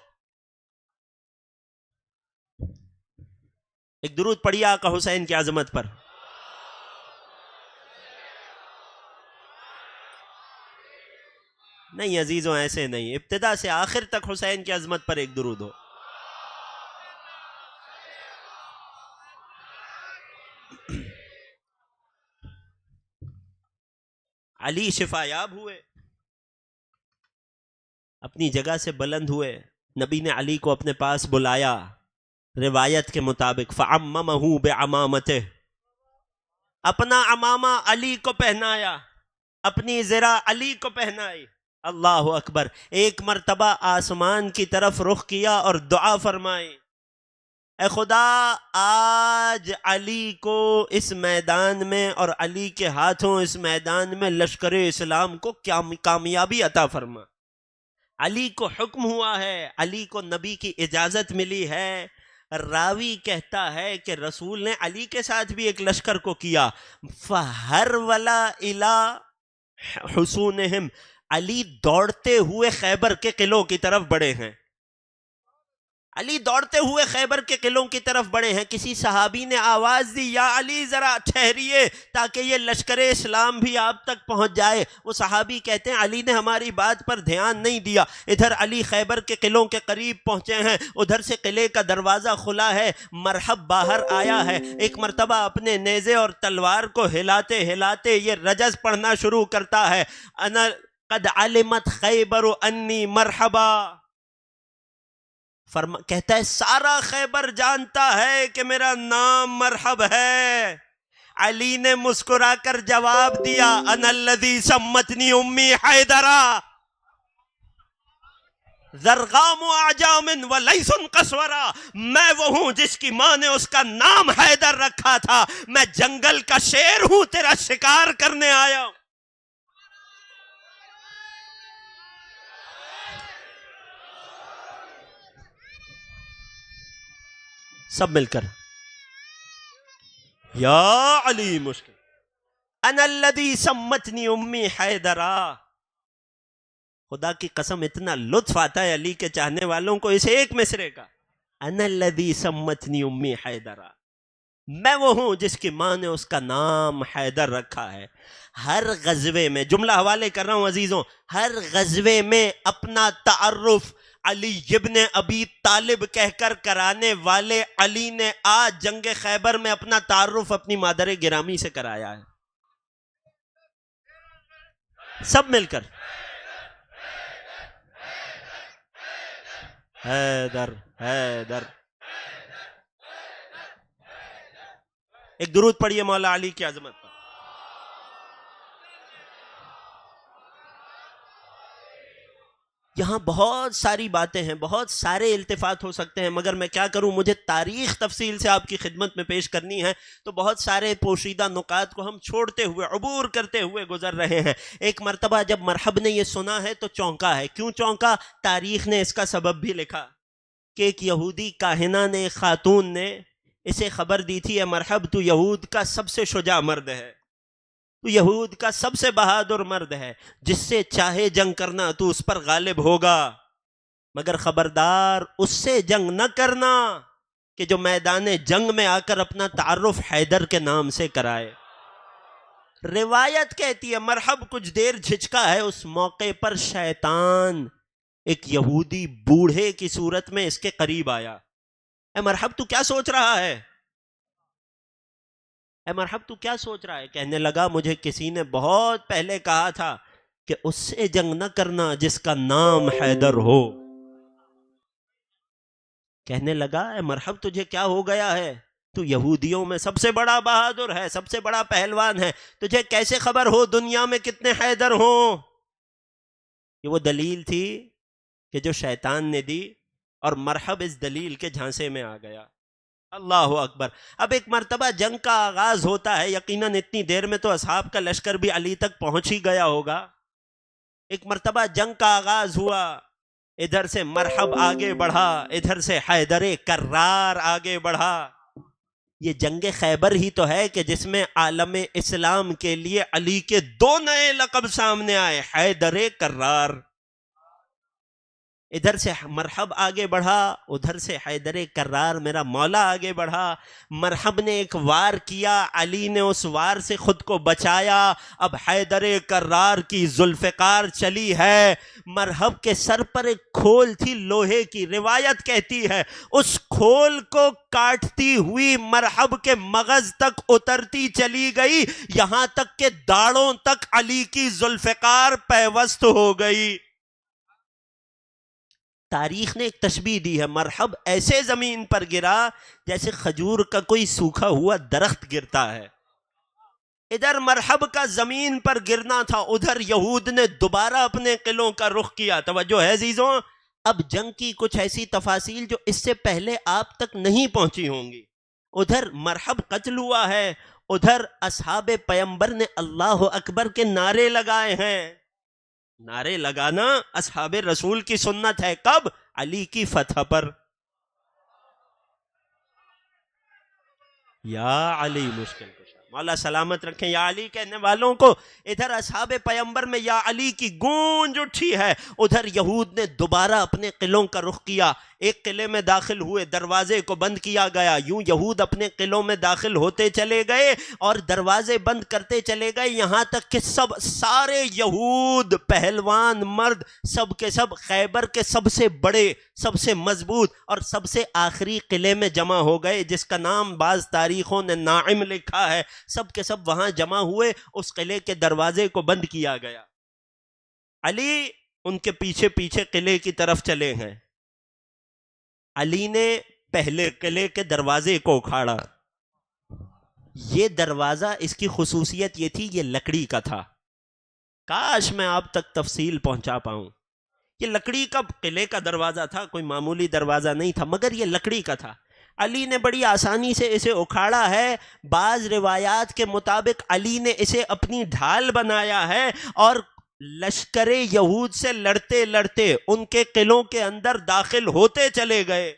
ایک درود پڑھیے آقا حسین کی عظمت پر۔ نہیں عزیزوں ایسے نہیں، ابتدا سے آخر تک حسین کی عظمت پر ایک درود ہو۔ علی شفایاب ہوئے، اپنی جگہ سے بلند ہوئے، نبی نے علی کو اپنے پاس بلایا، روایت کے مطابق فعممہ بعمامتہ، اپنا عمامہ علی کو پہنایا، اپنی زرہ علی کو پہنائی۔ اللہ اکبر، ایک مرتبہ آسمان کی طرف رخ کیا اور دعا فرمائی، اے خدا آج علی کو اس میدان میں اور علی کے ہاتھوں اس میدان میں لشکر اسلام کو کامیابی عطا فرما۔ علی کو حکم ہوا ہے، علی کو نبی کی اجازت ملی ہے۔ راوی کہتا ہے کہ رسول نے علی کے ساتھ بھی ایک لشکر کو کیا، فَهَرْوَلَا إِلَىٰ حُصُونِهِمْ، علی دوڑتے ہوئے خیبر کے قلعوں کی طرف بڑھے ہیں، علی دوڑتے ہوئے خیبر کے قلعوں کی طرف بڑھے ہیں۔ کسی صحابی نے آواز دی یا علی ذرا ٹھہریے تاکہ یہ لشکر اسلام بھی آپ تک پہنچ جائے۔ وہ صحابی کہتے ہیں علی نے ہماری بات پر دھیان نہیں دیا۔ ادھر علی خیبر کے قلعوں کے قریب پہنچے ہیں، ادھر سے قلعے کا دروازہ کھلا ہے، مرحب باہر آیا ہے۔ ایک مرتبہ اپنے نیزے اور تلوار کو ہلاتے ہلاتے یہ رجز پڑھنا شروع کرتا ہے، انا قد علمت خیبر انی مرحبا، کہتا ہے سارا خیبر جانتا ہے کہ میرا نام مرحب ہے۔ علی نے مسکرا کر جواب دیا انا الذی سمتنی امی حیدرا زرغام اعجام ولیث قسورا، میں وہ ہوں جس کی ماں نے اس کا نام حیدر رکھا تھا، میں جنگل کا شیر ہوں، تیرا شکار کرنے آیا ہوں۔ سب مل کر یا علی مشکل، انا الذی سمتنی امی حیدرا۔ خدا کی قسم اتنا لطف آتا ہے علی کے چاہنے والوں کو اس ایک مصرے کا، انا الذی سمتنی امی حیدرا، میں وہ ہوں جس کی ماں نے اس کا نام حیدر رکھا ہے۔ ہر غزوے میں، جملہ حوالے کر رہا ہوں عزیزوں، ہر غزوے میں اپنا تعارف علی ابن ابی طالب کہہ کر کرانے والے علی نے آج جنگ خیبر میں اپنا تعارف اپنی مادر گرامی سے کرایا ہے۔ سب مل کر حیدر حیدر، ایک درود پڑھیے مولا علی کی عظمت پر۔ یہاں بہت ساری باتیں ہیں، بہت سارے التفات ہو سکتے ہیں، مگر میں کیا کروں، مجھے تاریخ تفصیل سے آپ کی خدمت میں پیش کرنی ہے، تو بہت سارے پوشیدہ نکات کو ہم چھوڑتے ہوئے، عبور کرتے ہوئے گزر رہے ہیں۔ ایک مرتبہ جب مرحب نے یہ سنا ہے تو چونکا ہے۔ کیوں چونکا؟ تاریخ نے اس کا سبب بھی لکھا کہ ایک یہودی کاہنہ نے، ایک خاتون نے اسے خبر دی تھی، اے مرحب تو یہود کا سب سے شجاع مرد ہے، تو یہود کا سب سے بہادر مرد ہے، جس سے چاہے جنگ کرنا تو اس پر غالب ہوگا، مگر خبردار اس سے جنگ نہ کرنا کہ جو میدان جنگ میں آ کر اپنا تعارف حیدر کے نام سے کرائے۔ روایت کہتی ہے مرحب کچھ دیر جھجکا ہے، اس موقع پر شیطان ایک یہودی بوڑھے کی صورت میں اس کے قریب آیا۔ اے مرحب تو کیا سوچ رہا ہے؟ اے مرحب تو کیا سوچ رہا ہے؟ کہنے لگا مجھے کسی نے بہت پہلے کہا تھا کہ اس سے جنگ نہ کرنا جس کا نام حیدر ہو۔ کہنے لگا اے مرحب تجھے کیا ہو گیا ہے؟ تو یہودیوں میں سب سے بڑا بہادر ہے، سب سے بڑا پہلوان ہے، تجھے کیسے خبر ہو دنیا میں کتنے حیدر ہوں؟ یہ وہ دلیل تھی کہ جو شیطان نے دی، اور مرحب اس دلیل کے جھانسے میں آ گیا۔ اللہ اکبر۔ اب ایک مرتبہ جنگ کا آغاز ہوتا ہے، یقیناً اتنی دیر میں تو اصحاب کا لشکر بھی علی تک پہنچ ہی گیا ہوگا۔ ایک مرتبہ جنگ کا آغاز ہوا، ادھر سے مرحب آگے بڑھا، ادھر سے حیدر کرار آگے بڑھا۔ یہ جنگ خیبر ہی تو ہے کہ جس میں عالم اسلام کے لیے علی کے دو نئے لقب سامنے آئے، حیدر کرار۔ ادھر سے مرحب آگے بڑھا، ادھر سے حیدر کرار میرا مولا آگے بڑھا۔ مرحب نے ایک وار کیا، علی نے اس وار سے خود کو بچایا۔ اب حیدر کرار کی ذوالفقار چلی ہے، مرحب کے سر پر ایک کھول تھی لوہے کی، روایت کہتی ہے اس کھول کو کاٹتی ہوئی مرحب کے مغز تک اترتی چلی گئی، یہاں تک کہ داڑھوں تک علی کی ذوالفقار پیوست ہو گئی۔ تاریخ نے ایک تشبیہ دی ہے، مرحب ایسے زمین پر گرا جیسے کھجور کا کوئی سوکھا ہوا درخت گرتا ہے۔ ادھر مرحب کا زمین پر گرنا تھا، ادھر یہود نے دوبارہ اپنے قلعوں کا رخ کیا۔ توجہ ہے عزیزوں، اب جنگ کی کچھ ایسی تفاصیل جو اس سے پہلے آپ تک نہیں پہنچی ہوں گی۔ ادھر مرحب قتل ہوا ہے، ادھر اصحاب پیمبر نے اللہ اکبر کے نعرے لگائے ہیں۔ نعرے لگانا اصحاب رسول کی سنت ہے، کب؟ علی کی فتح پر۔ یا علی مشکل کشا، مولا سلامت رکھیں یا علی کہنے والوں کو۔ ادھر اصحاب پیمبر میں یا علی کی گونج اٹھی ہے، ادھر یہود نے دوبارہ اپنے قلعوں کا رخ کیا۔ ایک قلعے میں داخل ہوئے، دروازے کو بند کیا گیا، یوں یہود اپنے قلعوں میں داخل ہوتے چلے گئے اور دروازے بند کرتے چلے گئے، یہاں تک کہ سارے یہود پہلوان مرد سب کے سب خیبر کے سب سے بڑے، سب سے مضبوط اور سب سے آخری قلعے میں جمع ہو گئے، جس کا نام بعض تاریخوں نے ناعم لکھا ہے۔ سب کے سب وہاں جمع ہوئے، اس قلعے کے دروازے کو بند کیا گیا۔ علی ان کے پیچھے پیچھے قلعے کی طرف چلے ہیں۔ علی نے پہلے قلعے کے دروازے کو اکھاڑا۔ یہ دروازہ، اس کی خصوصیت یہ تھی، یہ لکڑی کا تھا۔ کاش میں آپ تک تفصیل پہنچا پاؤں۔ یہ لکڑی کا قلعے کا دروازہ تھا، کوئی معمولی دروازہ نہیں تھا، مگر یہ لکڑی کا تھا۔ علی نے بڑی آسانی سے اسے اکھاڑا ہے۔ بعض روایات کے مطابق علی نے اسے اپنی ڈھال بنایا ہے اور لشکر یہود سے لڑتے لڑتے ان کے قلعوں کے اندر داخل ہوتے چلے گئے،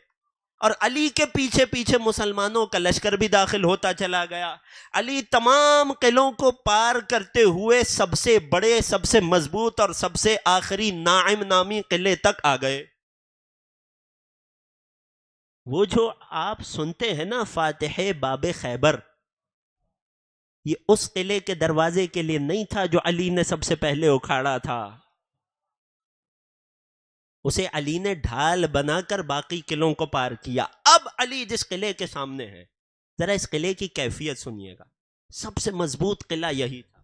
اور علی کے پیچھے پیچھے مسلمانوں کا لشکر بھی داخل ہوتا چلا گیا۔ علی تمام قلعوں کو پار کرتے ہوئے سب سے بڑے، سب سے مضبوط اور سب سے آخری ناعم نامی قلعے تک آ گئے۔ وہ جو آپ سنتے ہیں نا فاتح باب خیبر، یہ اس قلعے کے دروازے کے لیے نہیں تھا جو علی نے سب سے پہلے اکھاڑا تھا، اسے علی نے ڈھال بنا کر باقی قلعوں کو پار کیا۔ اب علی جس قلعے کے سامنے ہے، ذرا اس قلعے کی کیفیت سنیے گا۔ سب سے مضبوط قلعہ یہی تھا۔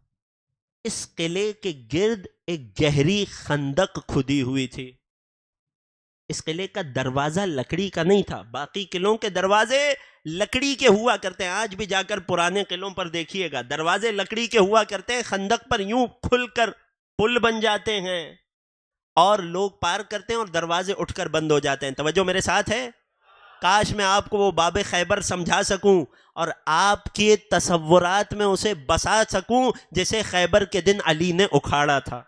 اس قلعے کے گرد ایک گہری خندق کھدی ہوئی تھی۔ اس قلعے کا دروازہ لکڑی کا نہیں تھا، باقی قلعوں کے دروازے لکڑی کے ہوا کرتے ہیں، آج بھی جا کر پرانے قلعوں پر دیکھیے گا دروازے لکڑی کے ہوا کرتے ہیں، خندق پر یوں کھل کر پل بن جاتے ہیں اور لوگ پار کرتے ہیں اور دروازے اٹھ کر بند ہو جاتے ہیں۔ توجہ میرے ساتھ ہے؟ کاش میں آپ کو وہ باب خیبر سمجھا سکوں اور آپ کے تصورات میں اسے بسا سکوں جسے خیبر کے دن علی نے اکھاڑا تھا۔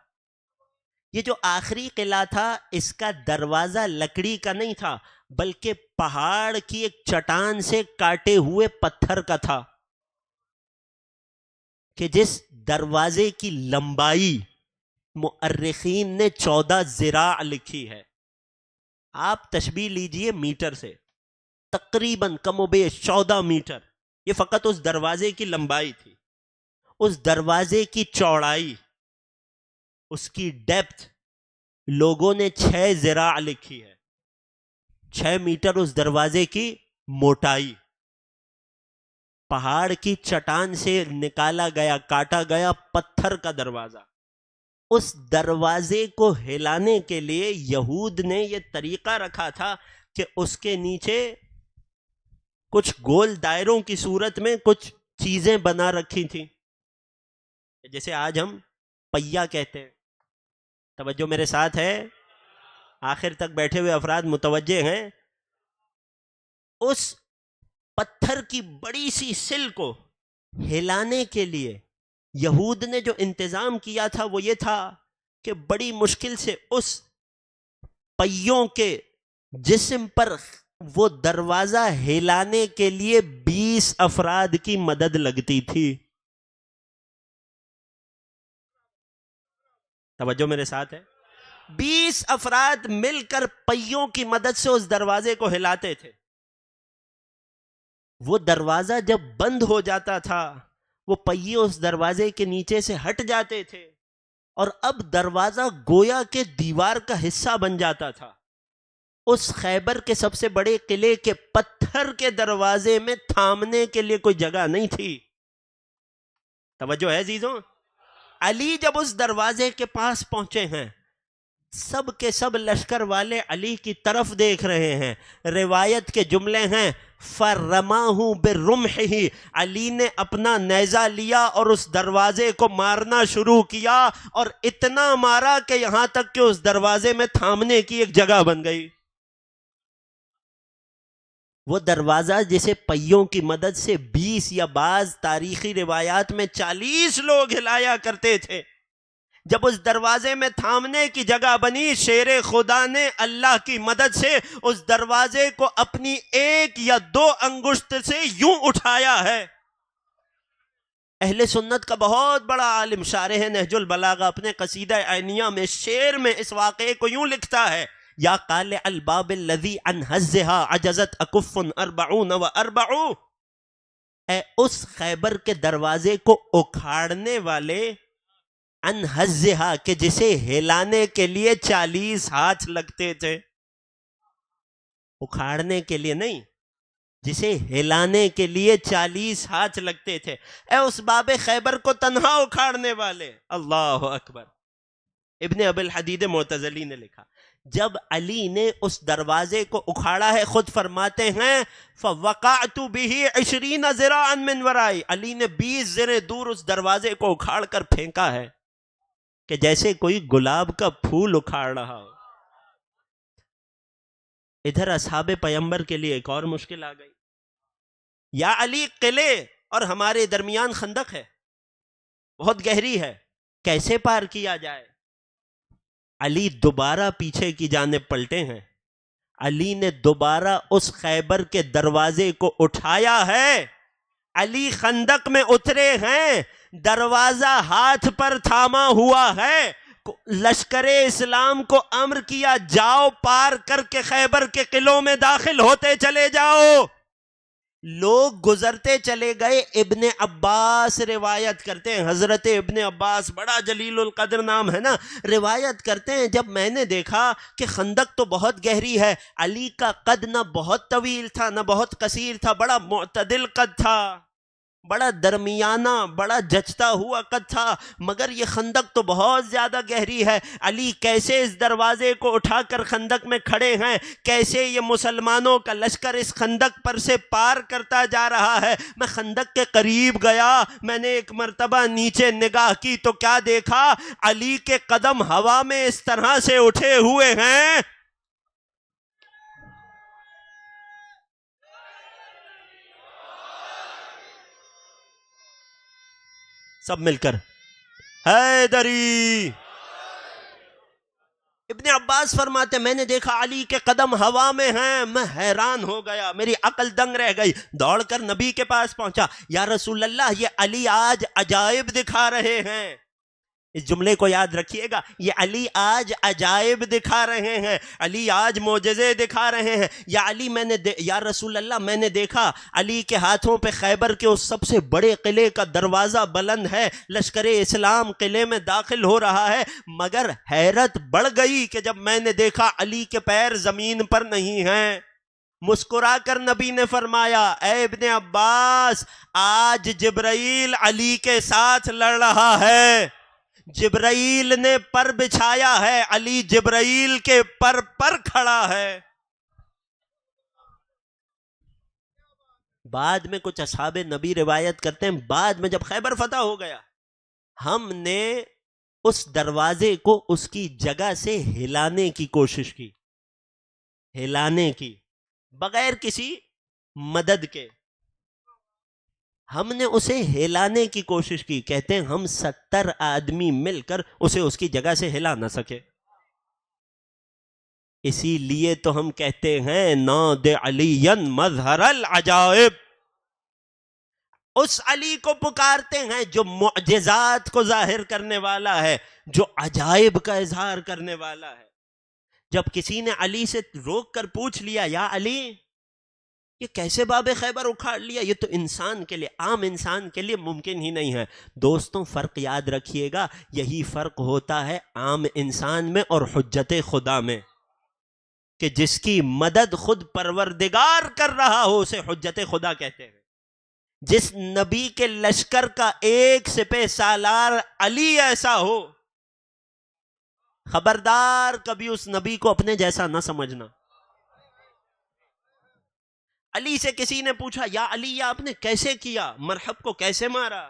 یہ جو آخری قلعہ تھا، اس کا دروازہ لکڑی کا نہیں تھا، بلکہ پہاڑ کی ایک چٹان سے کاٹے ہوئے پتھر کا تھا۔ کہ جس دروازے کی لمبائی مؤرخین نے 14 ذراع لکھی ہے، آپ تشبیہ لیجئے میٹر سے، تقریباً کم و بیش 14 میٹر، یہ فقط اس دروازے کی لمبائی تھی. اس دروازے کی چوڑائی، اس کی ڈیپتھ لوگوں نے 6 ذراع لکھی ہے. 6 میٹر اس دروازے کی موٹائی. پہاڑ کی چٹان سے نکالا گیا، کاٹا گیا پتھر کا دروازہ. اس دروازے کو ہلانے کے لیے یہود نے یہ طریقہ رکھا تھا کہ اس کے نیچے کچھ گول دائروں کی صورت میں کچھ چیزیں بنا رکھی تھیں، جیسے آج ہم پہیا کہتے ہیں. توجہ میرے ساتھ ہے؟ آخر تک بیٹھے ہوئے افراد متوجہ ہیں. اس پتھر کی بڑی سی سل کو ہلانے کے لیے یہود نے جو انتظام کیا تھا وہ یہ تھا کہ بڑی مشکل سے اس پہیوں کے جسم پر وہ دروازہ ہلانے کے لیے 20 افراد کی مدد لگتی تھی. توجہ میرے ساتھ ہے؟ 20 افراد مل کر پہیوں کی مدد سے اس دروازے کو ہلاتے تھے. وہ دروازہ جب بند ہو جاتا تھا، وہ پہیے اس دروازے کے نیچے سے ہٹ جاتے تھے اور اب دروازہ گویا کے دیوار کا حصہ بن جاتا تھا. اس خیبر کے سب سے بڑے قلعے کے پتھر کے دروازے میں تھامنے کے لیے کوئی جگہ نہیں تھی. توجہ ہے عزیزوں؟ علی جب اس دروازے کے پاس پہنچے ہیں، سب کے سب لشکر والے علی کی طرف دیکھ رہے ہیں. روایت کے جملے ہیں فَرَمَاهُ بِرُمْحِهِ، علی نے اپنا نیزہ لیا اور اس دروازے کو مارنا شروع کیا، اور اتنا مارا کہ یہاں تک کہ اس دروازے میں تھامنے کی ایک جگہ بن گئی. وہ دروازہ جسے پہیوں کی مدد سے 20 یا بعض تاریخی روایات میں 40 لوگ ہلایا کرتے تھے، جب اس دروازے میں تھامنے کی جگہ بنی، شیر خدا نے اللہ کی مدد سے اس دروازے کو اپنی 1 یا 2 انگشت سے یوں اٹھایا ہے. اہل سنت کا بہت بڑا عالم شارح نہج البلاغہ اپنے قصیدہ عینیہ میں شعر میں اس واقعے کو یوں لکھتا ہے: یا قالع الباب الذی عن حزها عجزت اکف 40 و 40، اے اس خیبر کے دروازے کو اکھاڑنے والے، ان حزہا کہ جسے ہلانے کے لیے 40 ہاتھ لگتے تھے. اکھاڑنے کے لیے نہیں، جسے ہلانے کے لیے 40 ہاتھ لگتے تھے. اے اس باب خیبر کو تنہا اکھاڑنے والے. اللہ اکبر. ابن ابی الحدید معتزلی نے لکھا جب علی نے اس دروازے کو اکھاڑا ہے، خود فرماتے ہیں فَوَقَعْتُ بِهِ 20 ذِرَاعًا مِّن وَرَائِي، علی نے 20 زرے دور اس دروازے کو اکھاڑ کر پھینکا ہے کہ جیسے کوئی گلاب کا پھول اکھاڑ رہا ہو. ادھر اصحاب پیمبر کے لیے ایک اور مشکل آ گئی. یا علی، قلعے اور ہمارے درمیان خندق ہے، بہت گہری ہے، کیسے پار کیا جائے؟ علی دوبارہ پیچھے کی جانب پلٹے ہیں. علی نے دوبارہ اس خیبر کے دروازے کو اٹھایا ہے. علی خندق میں اترے ہیں، دروازہ ہاتھ پر تھاما ہوا ہے. لشکر اسلام کو امر کیا جاؤ پار کر کے خیبر کے قلعوں میں داخل ہوتے چلے جاؤ. لوگ گزرتے چلے گئے. ابن عباس روایت کرتے ہیں، حضرت ابن عباس بڑا جلیل القدر نام ہے نا، روایت کرتے ہیں جب میں نے دیکھا کہ خندق تو بہت گہری ہے، علی کا قد نہ بہت طویل تھا نہ بہت قصیر تھا، بڑا معتدل قد تھا، بڑا درمیانہ، بڑا جچتا ہوا قد تھا، مگر یہ خندق تو بہت زیادہ گہری ہے. علی کیسے اس دروازے کو اٹھا کر خندق میں کھڑے ہیں، کیسے یہ مسلمانوں کا لشکر اس خندق پر سے پار کرتا جا رہا ہے. میں خندق کے قریب گیا، میں نے ایک مرتبہ نیچے نگاہ کی تو کیا دیکھا؟ علی کے قدم ہوا میں اس طرح سے اٹھے ہوئے ہیں. سب مل کر حیدری. ابن عباس فرماتے میں نے دیکھا علی کے قدم ہوا میں ہیں، میں حیران ہو گیا، میری عقل دنگ رہ گئی، دوڑ کر نبی کے پاس پہنچا، یا رسول اللہ یہ علی آج عجائب دکھا رہے ہیں۔ اس جملے کو یاد رکھیے گا، یہ علی آج عجائب دکھا رہے ہیں، علی آج معجزے دکھا رہے ہیں۔ یا علی یا رسول اللہ میں نے دیکھا علی کے ہاتھوں پہ خیبر کے اس سب سے بڑے قلعے کا دروازہ بلند ہے، لشکر اسلام قلعے میں داخل ہو رہا ہے، مگر حیرت بڑھ گئی کہ جب میں نے دیکھا علی کے پیر زمین پر نہیں ہیں۔ مسکرا کر نبی نے فرمایا اے ابن عباس، آج جبرائیل علی کے ساتھ لڑ رہا ہے، جبرائیل نے پر بچھایا ہے، علی جبرائیل کے پر کھڑا ہے۔ بعد میں کچھ اصحاب نبی روایت کرتے ہیں، بعد میں جب خیبر فتح ہو گیا ہم نے اس دروازے کو اس کی جگہ سے ہلانے کی کوشش کی، ہلانے کی بغیر کسی مدد کے، ہم نے اسے ہلانے کی کوشش کی۔ کہتے ہیں ہم 70 آدمی مل کر اسے اس کی جگہ سے ہلا نہ سکے۔ اسی لیے تو ہم کہتے ہیں ناد علی مظہر العجائب، اس علی کو پکارتے ہیں جو معجزات کو ظاہر کرنے والا ہے، جو عجائب کا اظہار کرنے والا ہے۔ جب کسی نے علی سے روک کر پوچھ لیا یا علی یہ کیسے باب خیبر اکھاڑ لیا، یہ تو انسان کے لیے، عام انسان کے لیے ممکن ہی نہیں ہے۔ دوستوں فرق یاد رکھیے گا، یہی فرق ہوتا ہے عام انسان میں اور حجت خدا میں، کہ جس کی مدد خود پروردگار کر رہا ہو اسے حجت خدا کہتے ہیں۔ جس نبی کے لشکر کا ایک سپہ سالار علی ایسا ہو، خبردار کبھی اس نبی کو اپنے جیسا نہ سمجھنا۔ علی سے کسی نے پوچھا یا علی یہ آپ نے کیسے کیا، مرحب کو کیسے مارا،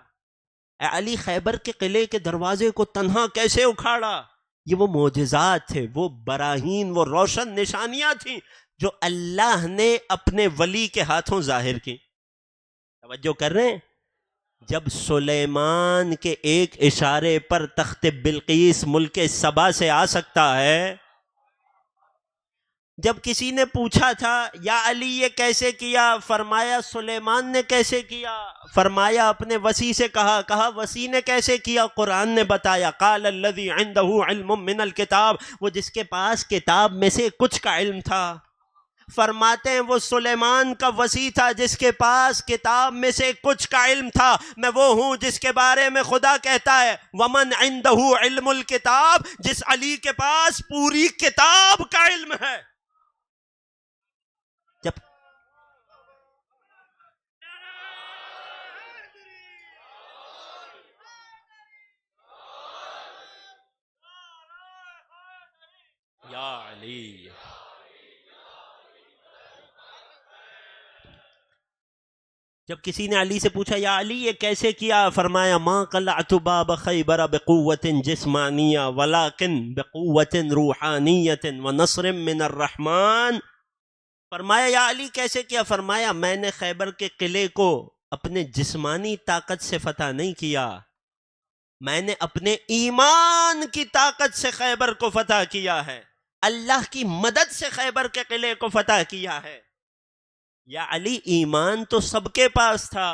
اے علی خیبر کے قلعے کے دروازے کو تنہا کیسے اکھاڑا؟ یہ وہ معجزات تھے، وہ براہین، وہ روشن نشانیاں تھیں جو اللہ نے اپنے ولی کے ہاتھوں ظاہر کی۔ توجہ کر رہے ہیں؟ جب سلیمان کے ایک اشارے پر تخت بلقیس ملک سبا سے آ سکتا ہے، جب کسی نے پوچھا تھا یا علی یہ کیسے کیا، فرمایا سلیمان نے کیسے کیا، فرمایا اپنے وسیع سے کہا وسیع نے کیسے کیا، قرآن نے بتایا قال الذی عنده علم من الکتاب، وہ جس کے پاس کتاب میں سے کچھ کا علم تھا۔ فرماتے ہیں وہ سلیمان کا وسیع تھا جس کے پاس کتاب میں سے کچھ کا علم تھا، میں وہ ہوں جس کے بارے میں خدا کہتا ہے ومن عنده علم الکتاب، جس علی کے پاس پوری کتاب کا علم ہے۔ جب یا علی جب کسی نے علی سے پوچھا یا علی یہ کیسے کیا، فرمایا ما قلعت باب خیبر بقوت جسمانیہ ولکن بقوت روحانیت ونصر من الرحمن۔ فرمایا یا علی کیسے کیا، فرمایا میں نے خیبر کے قلعے کو اپنے جسمانی طاقت سے فتح نہیں کیا، میں نے اپنے ایمان کی طاقت سے خیبر کو فتح کیا ہے، اللہ کی مدد سے خیبر کے قلعے کو فتح کیا ہے۔ یا علی ایمان تو سب کے پاس تھا،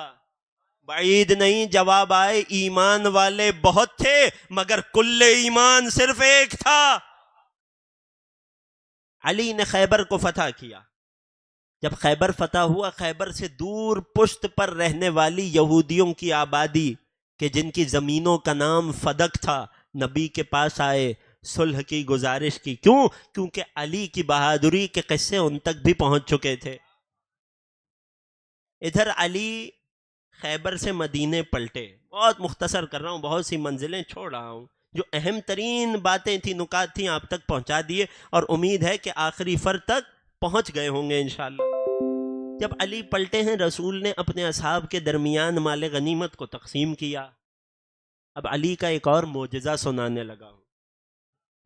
بعید نہیں جواب آئے ایمان والے بہت تھے مگر کل ایمان صرف ایک تھا۔ علی نے خیبر کو فتح کیا۔ جب خیبر فتح ہوا، خیبر سے دور پشت پر رہنے والی یہودیوں کی آبادی کہ جن کی زمینوں کا نام فدق تھا، نبی کے پاس آئے، صلح کی گزارش کی۔ کیونکہ علی کی بہادری کے قصے ان تک بھی پہنچ چکے تھے۔ ادھر علی خیبر سے مدینے پلٹے۔ بہت مختصر کر رہا ہوں، بہت سی منزلیں چھوڑ رہا ہوں، جو اہم ترین باتیں تھیں، نکات تھیں، آپ تک پہنچا دیے، اور امید ہے کہ آخری فر تک پہنچ گئے ہوں گے انشاءاللہ۔ جب علی پلٹے ہیں، رسول نے اپنے اصحاب کے درمیان مال غنیمت کو تقسیم کیا۔ اب علی کا ایک اور معجزہ سنانے لگا ہوں۔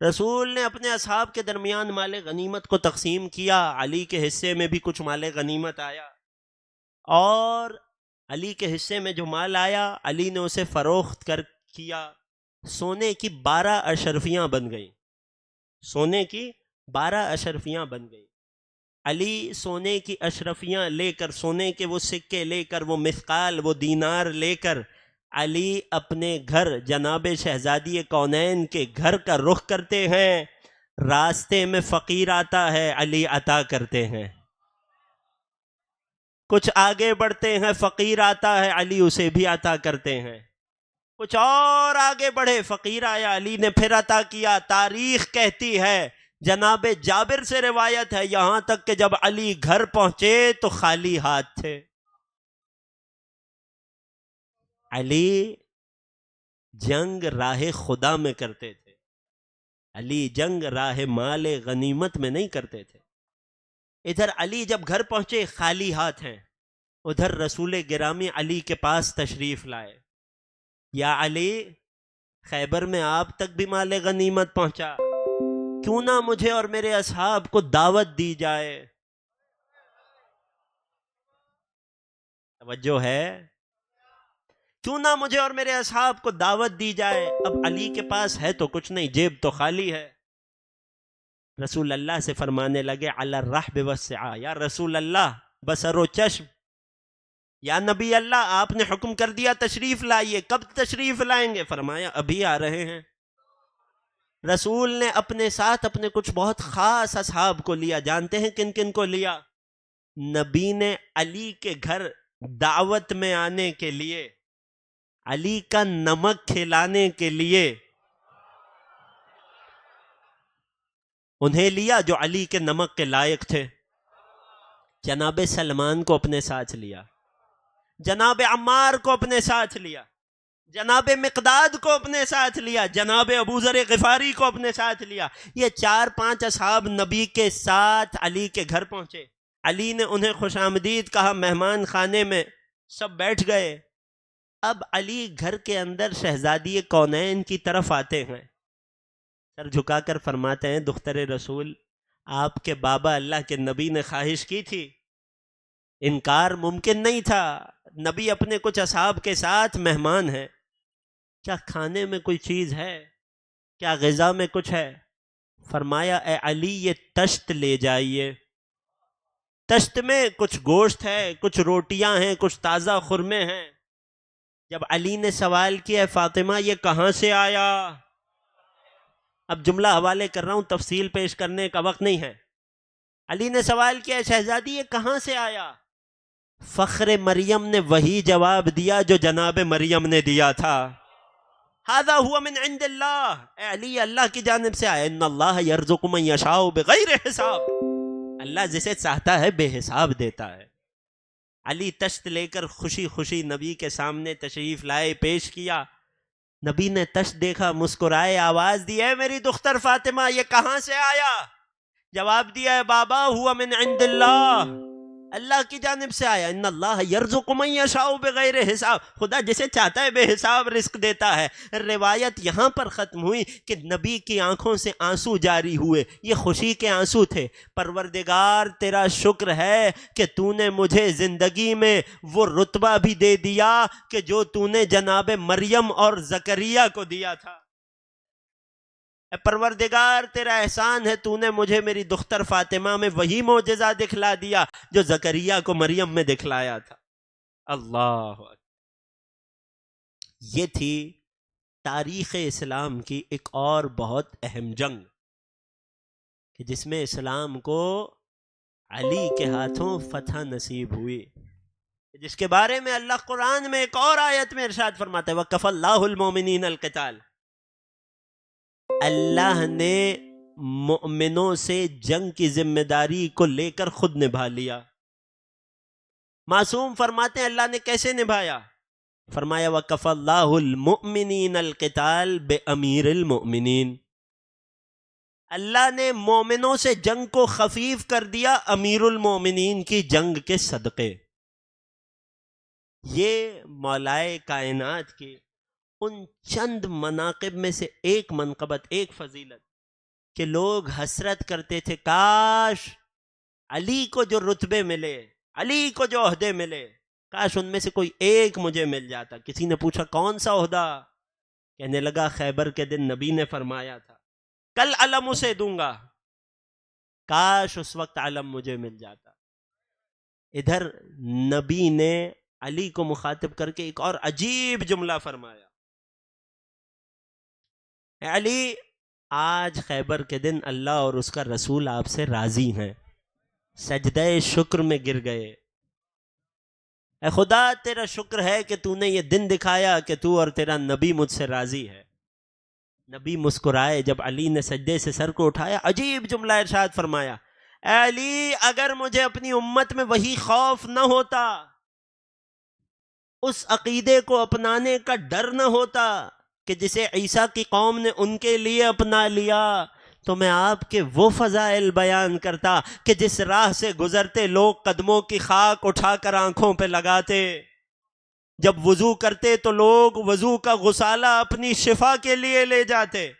رسول نے اپنے اصحاب کے درمیان مال غنیمت کو تقسیم کیا، علی کے حصے میں بھی کچھ مال غنیمت آیا، اور علی کے حصے میں جو مال آیا علی نے اسے فروخت کیا، سونے کی 12 اشرفیاں بن گئیں، سونے کی 12 اشرفیاں بن گئی. علی سونے کی اشرفیاں لے کر، سونے کے وہ سکے لے کر، وہ مثقال، وہ دینار لے کر علی اپنے گھر جناب شہزادی کونین کے گھر کا رخ کرتے ہیں. راستے میں فقیر آتا ہے، علی عطا کرتے ہیں. کچھ آگے بڑھتے ہیں، فقیر آتا ہے، علی اسے بھی عطا کرتے ہیں. کچھ اور آگے بڑھے، فقیر آیا، علی نے پھر عطا کیا. تاریخ کہتی ہے، جناب جابر سے روایت ہے، یہاں تک کہ جب علی گھر پہنچے تو خالی ہاتھ تھے. علی جنگ راہ خدا میں کرتے تھے، علی جنگ راہ مال غنیمت میں نہیں کرتے تھے. ادھر علی جب گھر پہنچے خالی ہاتھ ہیں، ادھر رسول گرامی علی کے پاس تشریف لائے. یا علی، خیبر میں آپ تک بھی مال غنیمت پہنچا، کیوں نہ مجھے اور میرے اصحاب کو دعوت دی جائے؟ توجہ ہے؟ کیوں نہ مجھے اور میرے اصحاب کو دعوت دی جائے؟ اب علی کے پاس ہے تو کچھ نہیں، جیب تو خالی ہے. رسول اللہ سے فرمانے لگے، علی الرحب والسعہ، یا رسول اللہ بصر و چشم، یا نبی اللہ آپ نے حکم کر دیا تشریف لائیے، کب تشریف لائیں گے؟ فرمایا ابھی آ رہے ہیں. رسول نے اپنے ساتھ اپنے کچھ بہت خاص اصحاب کو لیا. جانتے ہیں کن کن کو لیا؟ نبی نے علی کے گھر دعوت میں آنے کے لیے، علی کا نمک کھلانے کے لیے انہیں لیا جو علی کے نمک کے لائق تھے. جناب سلمان کو اپنے ساتھ لیا، جناب عمار کو اپنے ساتھ لیا، جناب مقداد کو اپنے ساتھ لیا، جناب ابو ذر غفاری کو اپنے ساتھ لیا. یہ 4-5 اصحاب نبی کے ساتھ علی کے گھر پہنچے. علی نے انہیں خوش آمدید کہا، مہمان خانے میں سب بیٹھ گئے. اب علی گھر کے اندر شہزادی کونین کی طرف آتے ہیں، سر جھکا کر فرماتے ہیں، دختر رسول، آپ کے بابا اللہ کے نبی نے خواہش کی تھی، انکار ممکن نہیں تھا. نبی اپنے کچھ اصحاب کے ساتھ مہمان ہیں، کیا کھانے میں کوئی چیز ہے؟ کیا غذا میں کچھ ہے؟ فرمایا، اے علی یہ تشت لے جائیے، تشت میں کچھ گوشت ہے، کچھ روٹیاں ہیں، کچھ تازہ خرمے ہیں. جب علی نے سوال کیا، فاطمہ یہ کہاں سے آیا؟ اب جملہ حوالے کر رہا ہوں، تفصیل پیش کرنے کا وقت نہیں ہے. علی نے سوال کیا، شہزادی یہ کہاں سے آیا؟ فخر مریم نے وہی جواب دیا جو جناب مریم نے دیا تھا، ھذا ھو من عند اللہ، اے علی اللہ کی جانب سے آیا. ان اللہ یرزق من یشاء بغیر حساب، اللہ جسے چاہتا ہے بے حساب دیتا ہے. علی تشت لے کر خوشی خوشی نبی کے سامنے تشریف لائے، پیش کیا. نبی نے تشت دیکھا، مسکرائے، آواز دی، اے میری دختر فاطمہ یہ کہاں سے آیا؟ جواب دیا، ہے بابا ہوا من عند اللہ، اللہ کی جانب سے آیا. ان اللہ یرزق من یشاء بغیر حساب، خدا جسے چاہتا ہے بے حساب رزق دیتا ہے. روایت یہاں پر ختم ہوئی کہ نبی کی آنکھوں سے آنسو جاری ہوئے، یہ خوشی کے آنسو تھے. پروردگار تیرا شکر ہے کہ تو نے مجھے زندگی میں وہ رتبہ بھی دے دیا کہ جو تو نے جناب مریم اور زکریا کو دیا تھا. اے پروردگار تیرا احسان ہے، تو نے مجھے میری دختر فاطمہ میں وہی معجزہ دکھلا دیا جو زکریا کو مریم میں دکھلایا تھا. اللہ اکبر. یہ تھی تاریخ اسلام کی ایک اور بہت اہم جنگ کہ جس میں اسلام کو علی کے ہاتھوں فتح نصیب ہوئی، جس کے بارے میں اللہ قرآن میں ایک اور آیت میں ارشاد فرماتا ہے، وَكَفَى اللَّهُ الْمُؤْمِنِينَ الْقِتَالَ، اللہ نے مؤمنوں سے جنگ کی ذمہ داری کو لے کر خود نبھا لیا. معصوم فرماتے ہیں اللہ نے کیسے نبھایا؟ فرمایا وَكَفَى اللَّهُ الْمُؤْمِنِينَ الْقِتَالَ بِأَمِيرِ الْمُؤْمِنِينَ، اللہ نے مومنوں سے جنگ کو خفیف کر دیا امیر المومنین کی جنگ کے صدقے. یہ مولائے کائنات کی ان چند مناقب میں سے ایک منقبت، ایک فضیلت کہ لوگ حسرت کرتے تھے، کاش علی کو جو رتبے ملے، علی کو جو عہدے ملے، کاش ان میں سے کوئی ایک مجھے مل جاتا. کسی نے پوچھا کون سا عہدہ؟ کہنے لگا خیبر کے دن نبی نے فرمایا تھا کل علم اسے دوں گا، کاش اس وقت علم مجھے مل جاتا۔ ادھر نبی نے علی کو مخاطب کر کے ایک اور عجیب جملہ فرمایا، اے علی، آج خیبر کے دن اللہ اور اس کا رسول آپ سے راضی ہیں، سجدہ شکر میں گر گئے۔ اے خدا، تیرا شکر ہے کہ تو نے یہ دن دکھایا کہ تو اور تیرا نبی مجھ سے راضی ہے۔ نبی مسکرائے جب علی نے سجدے سے سر کو اٹھایا، عجیب جملہ ارشاد فرمایا، اے علی، اگر مجھے اپنی امت میں وہی خوف نہ ہوتا، اس عقیدے کو اپنانے کا ڈر نہ ہوتا کہ جسے عیسیٰ کی قوم نے ان کے لیے اپنا لیا، تو میں آپ کے وہ فضائل بیان کرتا کہ جس راہ سے گزرتے لوگ قدموں کی خاک اٹھا کر آنکھوں پہ لگاتے، جب وضو کرتے تو لوگ وضو کا غسالہ اپنی شفا کے لیے لے جاتے،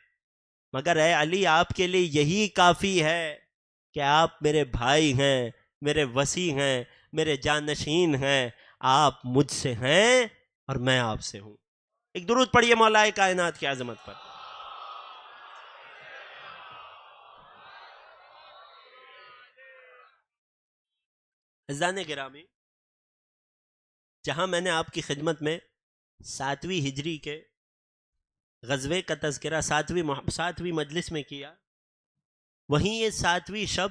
مگر اے علی، آپ کے لیے یہی کافی ہے کہ آپ میرے بھائی ہیں، میرے وصی ہیں، میرے جانشین ہیں، آپ مجھ سے ہیں اور میں آپ سے ہوں۔ ایک درود پڑھیے مولا کائنات کی عظمت پر۔ عزیزان گرامی، جہاں میں نے آپ کی خدمت میں 7ویں ہجری کے غزوے کا تذکرہ 7ویں مجلس میں کیا، وہیں یہ 7ویں شب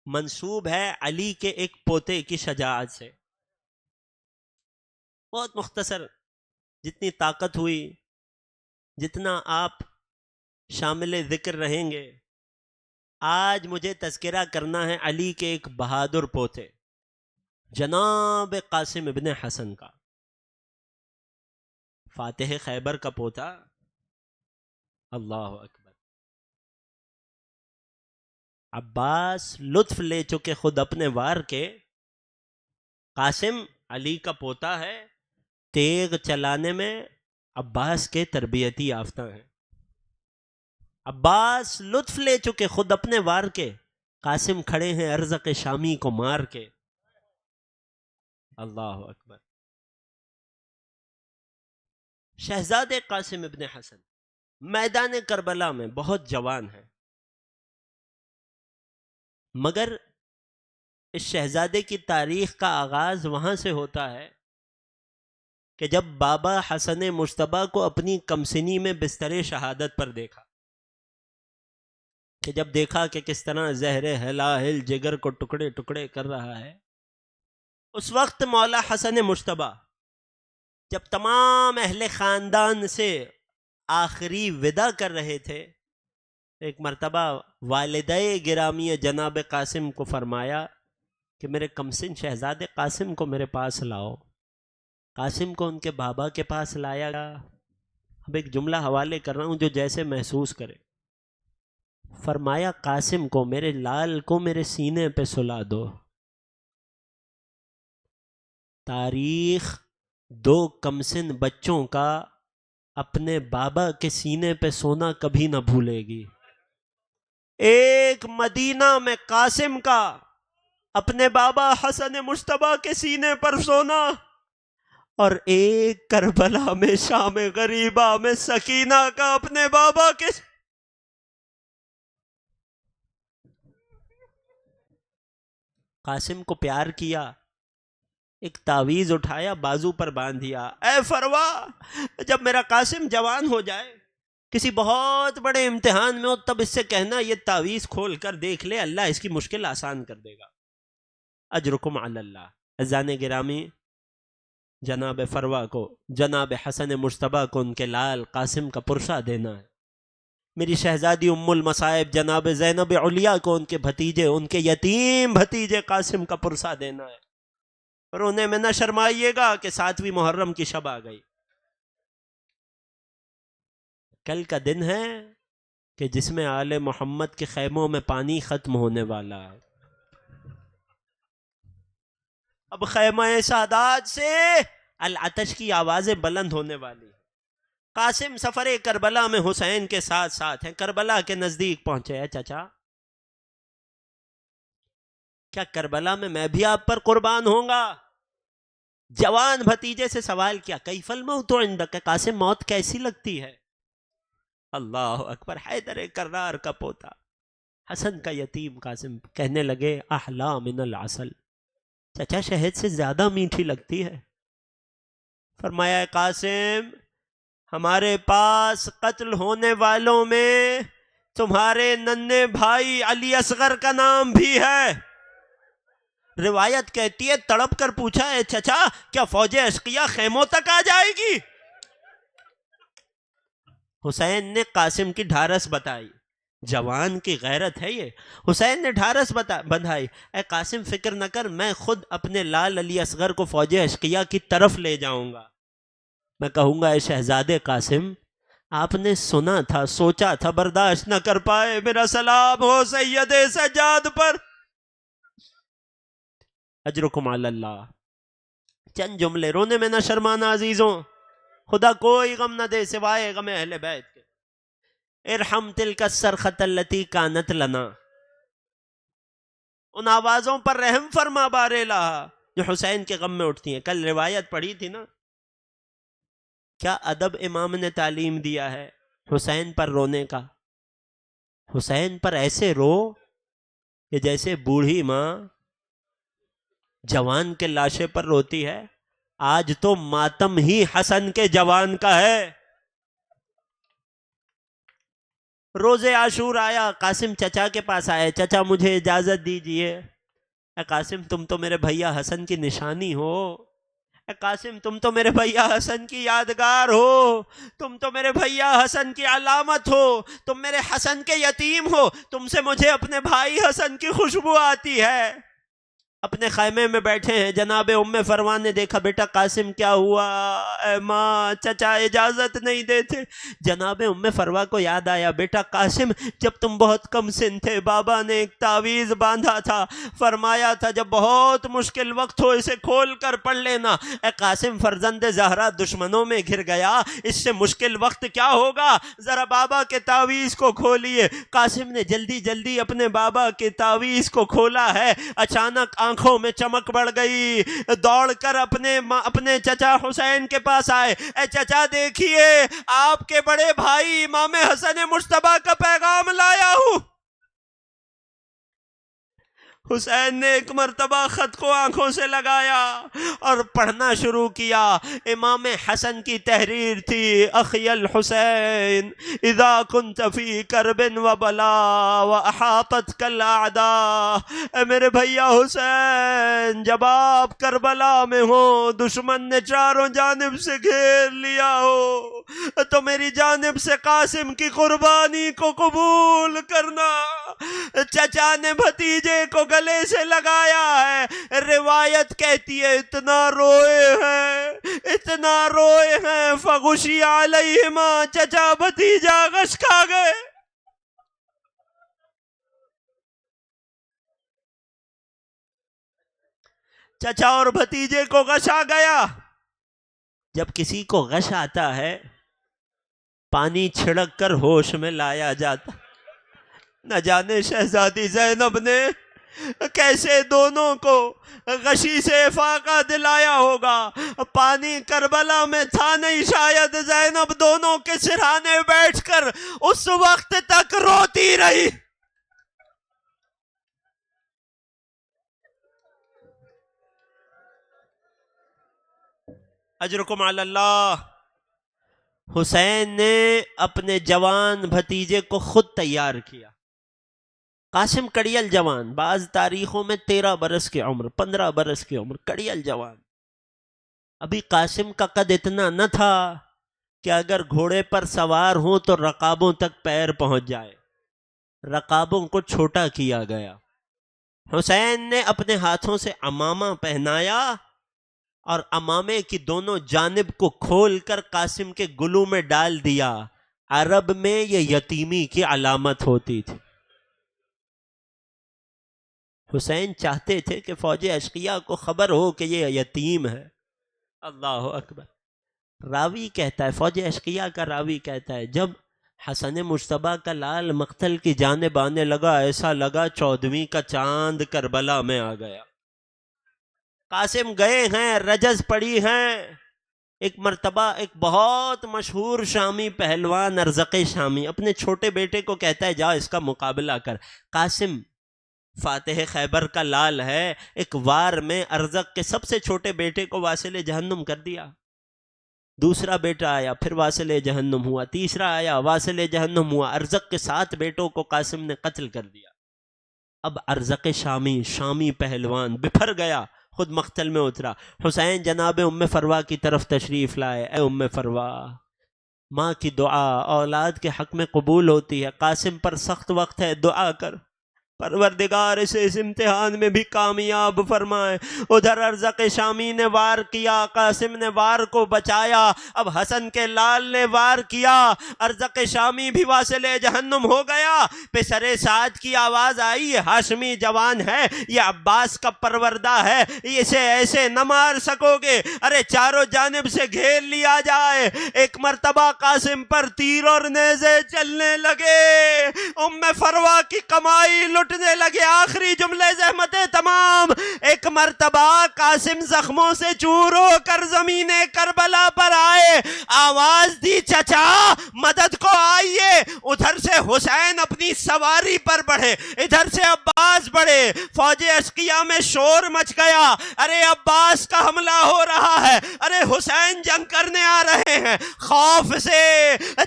منسوب ہے علی کے ایک پوتے کی شجاعت سے۔ بہت مختصر، جتنی طاقت ہوئی، جتنا آپ شامل ذکر رہیں گے، آج مجھے تذکرہ کرنا ہے علی کے ایک بہادر پوتے جناب قاسم ابن حسن کا، فاتح خیبر کا پوتا۔ اللہ اکبر۔ عباس لطف لے چکے خود اپنے وار کے، قاسم علی کا پوتا ہے، تیغ چلانے میں عباس کے تربیتی یافتہ ہیں۔ عباس لطف لے چکے خود اپنے وار کے، قاسم کھڑے ہیں ارزق شامی کو مار کے۔ اللہ اکبر۔ شہزادے قاسم ابن حسن میدان کربلا میں بہت جوان ہیں، مگر اس شہزادے کی تاریخ کا آغاز وہاں سے ہوتا ہے کہ جب بابا حسن مجتبیٰ کو اپنی کمسنی میں بستر شہادت پر دیکھا، کہ جب دیکھا کہ کس طرح زہر ہلاہل جگر کو ٹکڑے ٹکڑے کر رہا ہے، اس وقت مولا حسن مجتبیٰ جب تمام اہل خاندان سے آخری وداع کر رہے تھے، ایک مرتبہ والدہ گرامی جناب قاسم کو فرمایا کہ میرے کمسن شہزادے قاسم کو میرے پاس لاؤ۔ قاسم کو ان کے بابا کے پاس لایا گیا۔ اب ایک جملہ حوالے کر رہا ہوں جو جیسے محسوس کرے۔ فرمایا قاسم کو، میرے لال کو میرے سینے پہ سلا دو۔ تاریخ 2 کمسن بچوں کا اپنے بابا کے سینے پہ سونا کبھی نہ بھولے گی۔ ایک مدینہ میں قاسم کا اپنے بابا حسن مجتبیٰ کے سینے پر سونا، اور ایک کربلا میں شام غریبہ میں سکینہ کا اپنے بابا کے۔ قاسم کو پیار کیا، ایک تعویذ اٹھایا، بازو پر باندھ دیا، اے فروا، جب میرا قاسم جوان ہو جائے، کسی بہت بڑے امتحان میں ہو، تب اس سے کہنا یہ تعویذ کھول کر دیکھ لے، اللہ اس کی مشکل آسان کر دے گا۔ اجرکم علی اللہ۔ عزیزان گرامی، جناب فروا کو، جناب حسن مجتبیٰ کو ان کے لال قاسم کا پرسہ دینا ہے۔ میری شہزادی ام المصائب جناب زینب علیا کو ان کے بھتیجے، ان کے یتیم بھتیجے قاسم کا پرسہ دینا ہے۔ رونے میں نہ شرمائیے گا کہ 7ویں محرم کی شب آ گئی۔ کل کا دن ہے کہ جس میں آل محمد کے خیموں میں پانی ختم ہونے والا ہے۔ اب خیمہ سادات سے العطش کی آوازیں بلند ہونے والی۔ قاسم سفر کربلا میں حسین کے ساتھ ساتھ ہیں، کربلا کے نزدیک پہنچے ہیں۔ چچا، کیا کربلا میں بھی آپ پر قربان ہوں گا؟ جوان بھتیجے سے سوال کیا، کیف الموت عندک، قاسم موت کیسی لگتی ہے؟ اللہ اکبر، حیدر کرار کا پوتا حسن کا یتیم قاسم کہنے لگے احلا من العسل، چچا شہد سے زیادہ میٹھی لگتی ہے۔ فرمایا قاسم ہمارے پاس قتل ہونے والوں میں تمہارے ننھے بھائی علی اصغر کا نام بھی ہے۔ روایت کہتی ہے تڑپ کر پوچھا ہے چچا کیا فوج اشقیہ خیموں تک آ جائے گی؟ حسین نے قاسم کی ڈھارس بتائی، جوان کی غیرت ہے یہ۔ حسین نے ڈھارس بندھائی، اے قاسم فکر نہ کر، میں خود اپنے لال علی اصغر کو فوج اشقیہ کی طرف لے جاؤں گا۔ میں کہوں گا اے شہزادے قاسم، آپ نے سنا تھا، سوچا تھا، برداشت نہ کر پائے، میرا سلام ہو سید سجاد پر، اجرکم علی اللہ۔ چند جملے، رونے میں نہ شرمانا عزیزوں، خدا کوئی غم نہ دے سوائے غم اہل بیت کے۔ ارحم تلک الصرخۃ التی کانت لنا، ان آوازوں پر رحم فرما بار الہ جو حسین کے غم میں اٹھتی ہیں۔ کل روایت پڑھی تھی نا، کیا ادب امام نے تعلیم دیا ہے حسین پر رونے کا۔ حسین پر ایسے رو کہ جیسے بوڑھی ماں جوان کے لاشے پر روتی ہے۔ آج تو ماتم ہی حسن کے جوان کا ہے۔ روز عاشور آیا، قاسم چچا کے پاس آئے، چچا مجھے اجازت دیجئے۔ اے قاسم تم تو میرے بھیا حسن کی نشانی ہو، اے قاسم تم تو میرے بھیا حسن کی یادگار ہو، تم تو میرے بھیا حسن کی علامت ہو، تم میرے حسن کے یتیم ہو، تم سے مجھے اپنے بھائی حسن کی خوشبو آتی ہے۔ اپنے خیمے میں بیٹھے ہیں، جناب ام فروا نے دیکھا، بیٹا قاسم کیا ہوا؟ اے ماں چچا اجازت نہیں دیتے۔ جناب ام فروا کو یاد آیا، بیٹا قاسم جب تم بہت کم سن تھے بابا نے ایک تعویذ باندھا تھا، فرمایا تھا جب بہت مشکل وقت ہو اسے کھول کر پڑھ لینا۔ اے قاسم فرزند زہرا دشمنوں میں گھر گیا، اس سے مشکل وقت کیا ہوگا، ذرا بابا کے تعویذ کو کھولیے۔ قاسم نے جلدی جلدی اپنے بابا کے تعویذ کو کھولا ہے۔ اچانک آنکھوں میں چمک بڑھ گئی، دوڑ کر اپنے چچا حسین کے پاس آئے، اے چچا دیکھیے آپ کے بڑے بھائی امام حسن مجتبیٰ کا پیغام لایا ہوں۔ حسین نے ایک مرتبہ خط کو آنکھوں سے لگایا اور پڑھنا شروع کیا۔ امام حسن کی تحریر تھی، اخی الحسین اذا كنت فی کرب وبلا واحاطتک الاعداء، اے میرے بھیا حسین جب آپ کربلا میں ہو، دشمن نے چاروں جانب سے گھیر لیا ہو، تو میری جانب سے قاسم کی قربانی کو قبول کرنا۔ چچا نے بھتیجے کو گلے سے لگایا ہے۔ روایت کہتی ہے اتنا روئے ہیں فغشی علیہما، چچا بھتیجا غش کھا گئے۔ چچا اور بھتیجے کو غش آ گیا۔ جب کسی کو غش آتا ہے پانی چھڑک کر ہوش میں لایا جاتا۔ نہ جانے شہزادی زینب نے کیسے دونوں کو غشی سے افاقہ دلایا ہوگا۔ پانی کربلا میں تھا نہیں، شاید زینب دونوں کے سرہانے بیٹھ کر اس وقت تک روتی رہی۔ اجرکم علی اللہ۔ حسین نے اپنے جوان بھتیجے کو خود تیار کیا۔ قاسم کڑیل جوان، بعض تاریخوں میں 13 برس کی عمر، 15 برس کی عمر، کڑیل جوان۔ ابھی قاسم کا قد اتنا نہ تھا کہ اگر گھوڑے پر سوار ہوں تو رقابوں تک پیر پہنچ جائے، رقابوں کو چھوٹا کیا گیا۔ حسین نے اپنے ہاتھوں سے عمامہ پہنایا اور عمامے کی دونوں جانب کو کھول کر قاسم کے گلو میں ڈال دیا۔ عرب میں یہ یتیمی کی علامت ہوتی تھی۔ حسین چاہتے تھے کہ فوج اشقیہ کو خبر ہو کہ یہ یتیم ہے۔ اللہ اکبر۔ راوی کہتا ہے، فوج اشقیہ کا راوی کہتا ہے، جب حسن مجتبیٰ کا لال مقتل کی جانب آنے لگا، ایسا لگا 14ویں کا چاند کربلا میں آ گیا۔ قاسم گئے ہیں، رجز پڑی ہیں، ایک مرتبہ ایک بہت مشہور شامی پہلوان ارزق شامی اپنے چھوٹے بیٹے کو کہتا ہے جا اس کا مقابلہ کر. قاسم فاتح خیبر کا لال ہے، ایک وار میں ارزق کے سب سے چھوٹے بیٹے کو واصل جہنم کر دیا. دوسرا بیٹا آیا پھر واصل جہنم ہوا، تیسرا آیا واصل جہنم ہوا. ارزق کے 7 بیٹوں کو قاسم نے قتل کر دیا. اب ارزق شامی پہلوان بپھر گیا، خود مقتل میں اترا. حسین جناب ام فروا کی طرف تشریف لائے. اے ام فروا، ماں کی دعا اولاد کے حق میں قبول ہوتی ہے، قاسم پر سخت وقت ہے، دعا کر پروردگار اسے اس امتحان میں بھی کامیاب فرمائے. ادھر ارزق شامی نے وار کیا، قاسم نے وار کو بچایا. اب حسن کے لال نے وار کیا، ارزق شامی بھی واصل جہنم ہو گیا. پسر سعد کی آواز آئی، یہ ہاشمی جوان ہے، یہ عباس کا پروردہ ہے، اسے ایسے نہ مار سکو گے. ارے چاروں جانب سے گھیر لیا جائے. ایک مرتبہ قاسم پر تیر اور نیزے چلنے لگے. ام فروا کی کمائی لٹنے لگے. آخری جملے زحمت تمام. ایک مرتبہ قاسم زخموں سے چور ہو کر زمین کربلا پر آئے، آواز دی چچا مدد کو آئیے. ادھر سے حسین اپنی سواری پر بڑھے، ادھر سے عباس بڑھے. فوج اشقیہ میں شور مچ گیا. ارے عباس کا حملہ ہو رہا ہے، ارے حسین جنگ کرنے آ رہے ہیں. خوف سے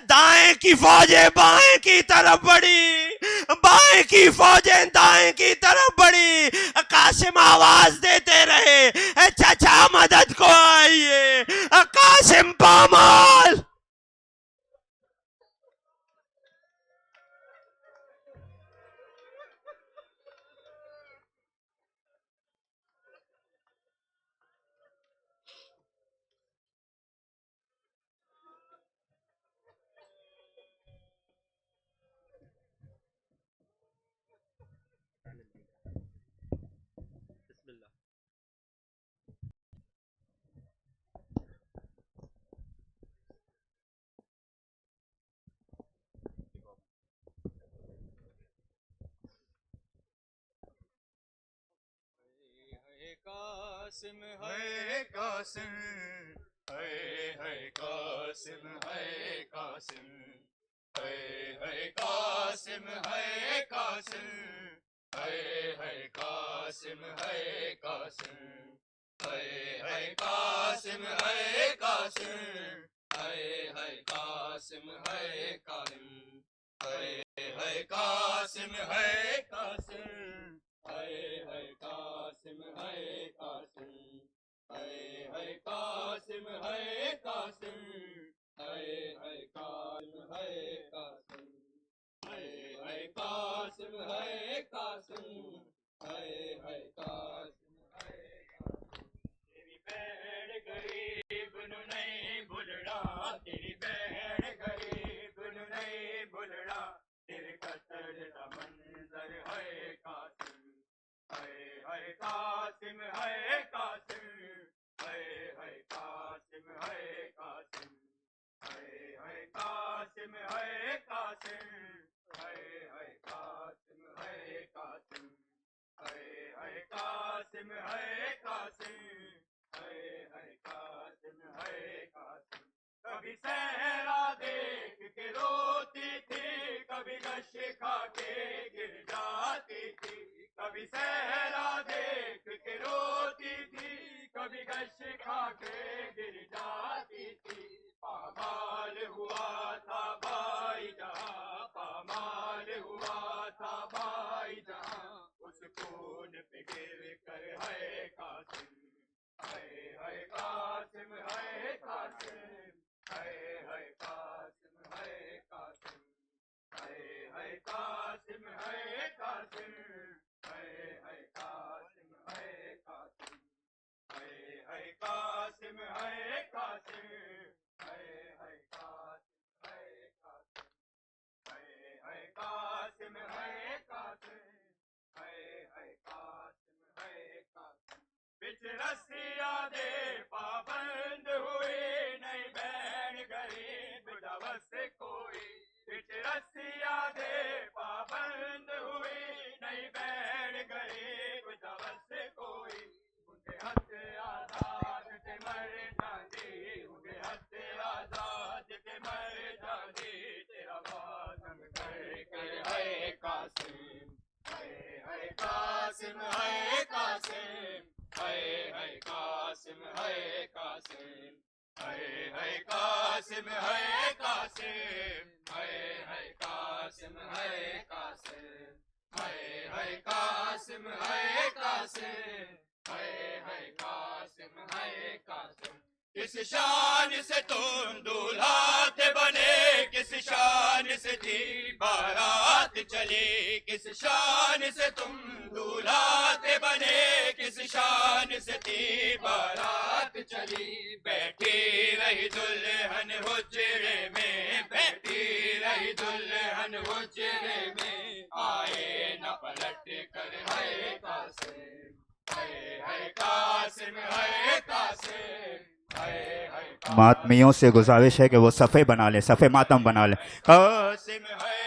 دائیں کی فوجیں بائیں کی طرف بڑھی، بائیں کی فوجیں دائیں کی طرف بڑھی. قاسم آواز دیتے رہے، چچا مدد کو آئیے. قاسم پامال. قاسم ہے قاسم، ہے قاسم ہے قاسم، ہے قاسم ہے قاسم، ہے قاسم ہے قاسم، ہے قاسم ہے قاسم، ہے قاسم ہے قاسم، ہے قاسم ہے قاسم، ہے قاسم ہے قاسم، ہے قاسم ہے قاسم، ہے قاسم ہے قاسم، ہے قاسم ہے قاسم، ہے قاسم ہے قاسم. تیری بہن غریب نو نہیں بھولنا، تیری بہن غریب نو نہیں بھولنا. تیرے قتل دا منظر ہے قاسم، ہے قاسم ہے قاسم، ہے قاسم ہے قاسم، ہے قاسم ہے قاسم، ہے قاسم ہے قاسم، ہے قاسم ہے قاسم، ہے قاسم ہے قاسم. کبھی صحرا دیکھ کے روتی تھی، کبھی گش کھا کے گر جاتی تھی. کبھی صحرا دیکھ کے روتی تھی، کبھی گش کھا کے گر جاتی تھی. پامال ہوا تھا بھائی جہاں، پامال ہوا تھا بھائی جہاں. اس خون پہ گر کر ہے قاسم، ہے قاسم ہے قاسم، ہے قاسم ہے قاسم، ہے قاسم ہے قاسم، ہے قاسم ہے قاسم، ہے قاسم ہے قاسم، ہے قاسم ہے قاسم، ہے قاسم ہے قاسم، ہے قاسم ہے قاسم. بچ رسیاں دے پابند ہوئے، نہیں بہن غریب دوست کوئی. بچ رسیاں دے پابند ہوئے، نہیں بہن غریب دوست کوئی. انہیں ہتھ آزاد تے مر جاندی، انہیں قاسم ہے قاسم ہے قاسم ہے قاسم ہے قاسم ہے قاسم ہے قاسم ہے قاسم ہے قاسم کس شان سے تم دولہا تھے بنے کس شان سے تھی بارات چلی کس شان سے تم دولہا تھے بنے کس شان سے تھی بارات چلی بیٹھی رہی دلہن حجرے میں بیٹھی رہی دلہن حجرے میں آئے نہ پلٹ کر ہے قاسم ہے قاسم ہے قاسم ماتمیوں سے گزارش ہے کہ وہ صفحے بنا لیں، صفحے ماتم بنا لیں۔ قاسم ہے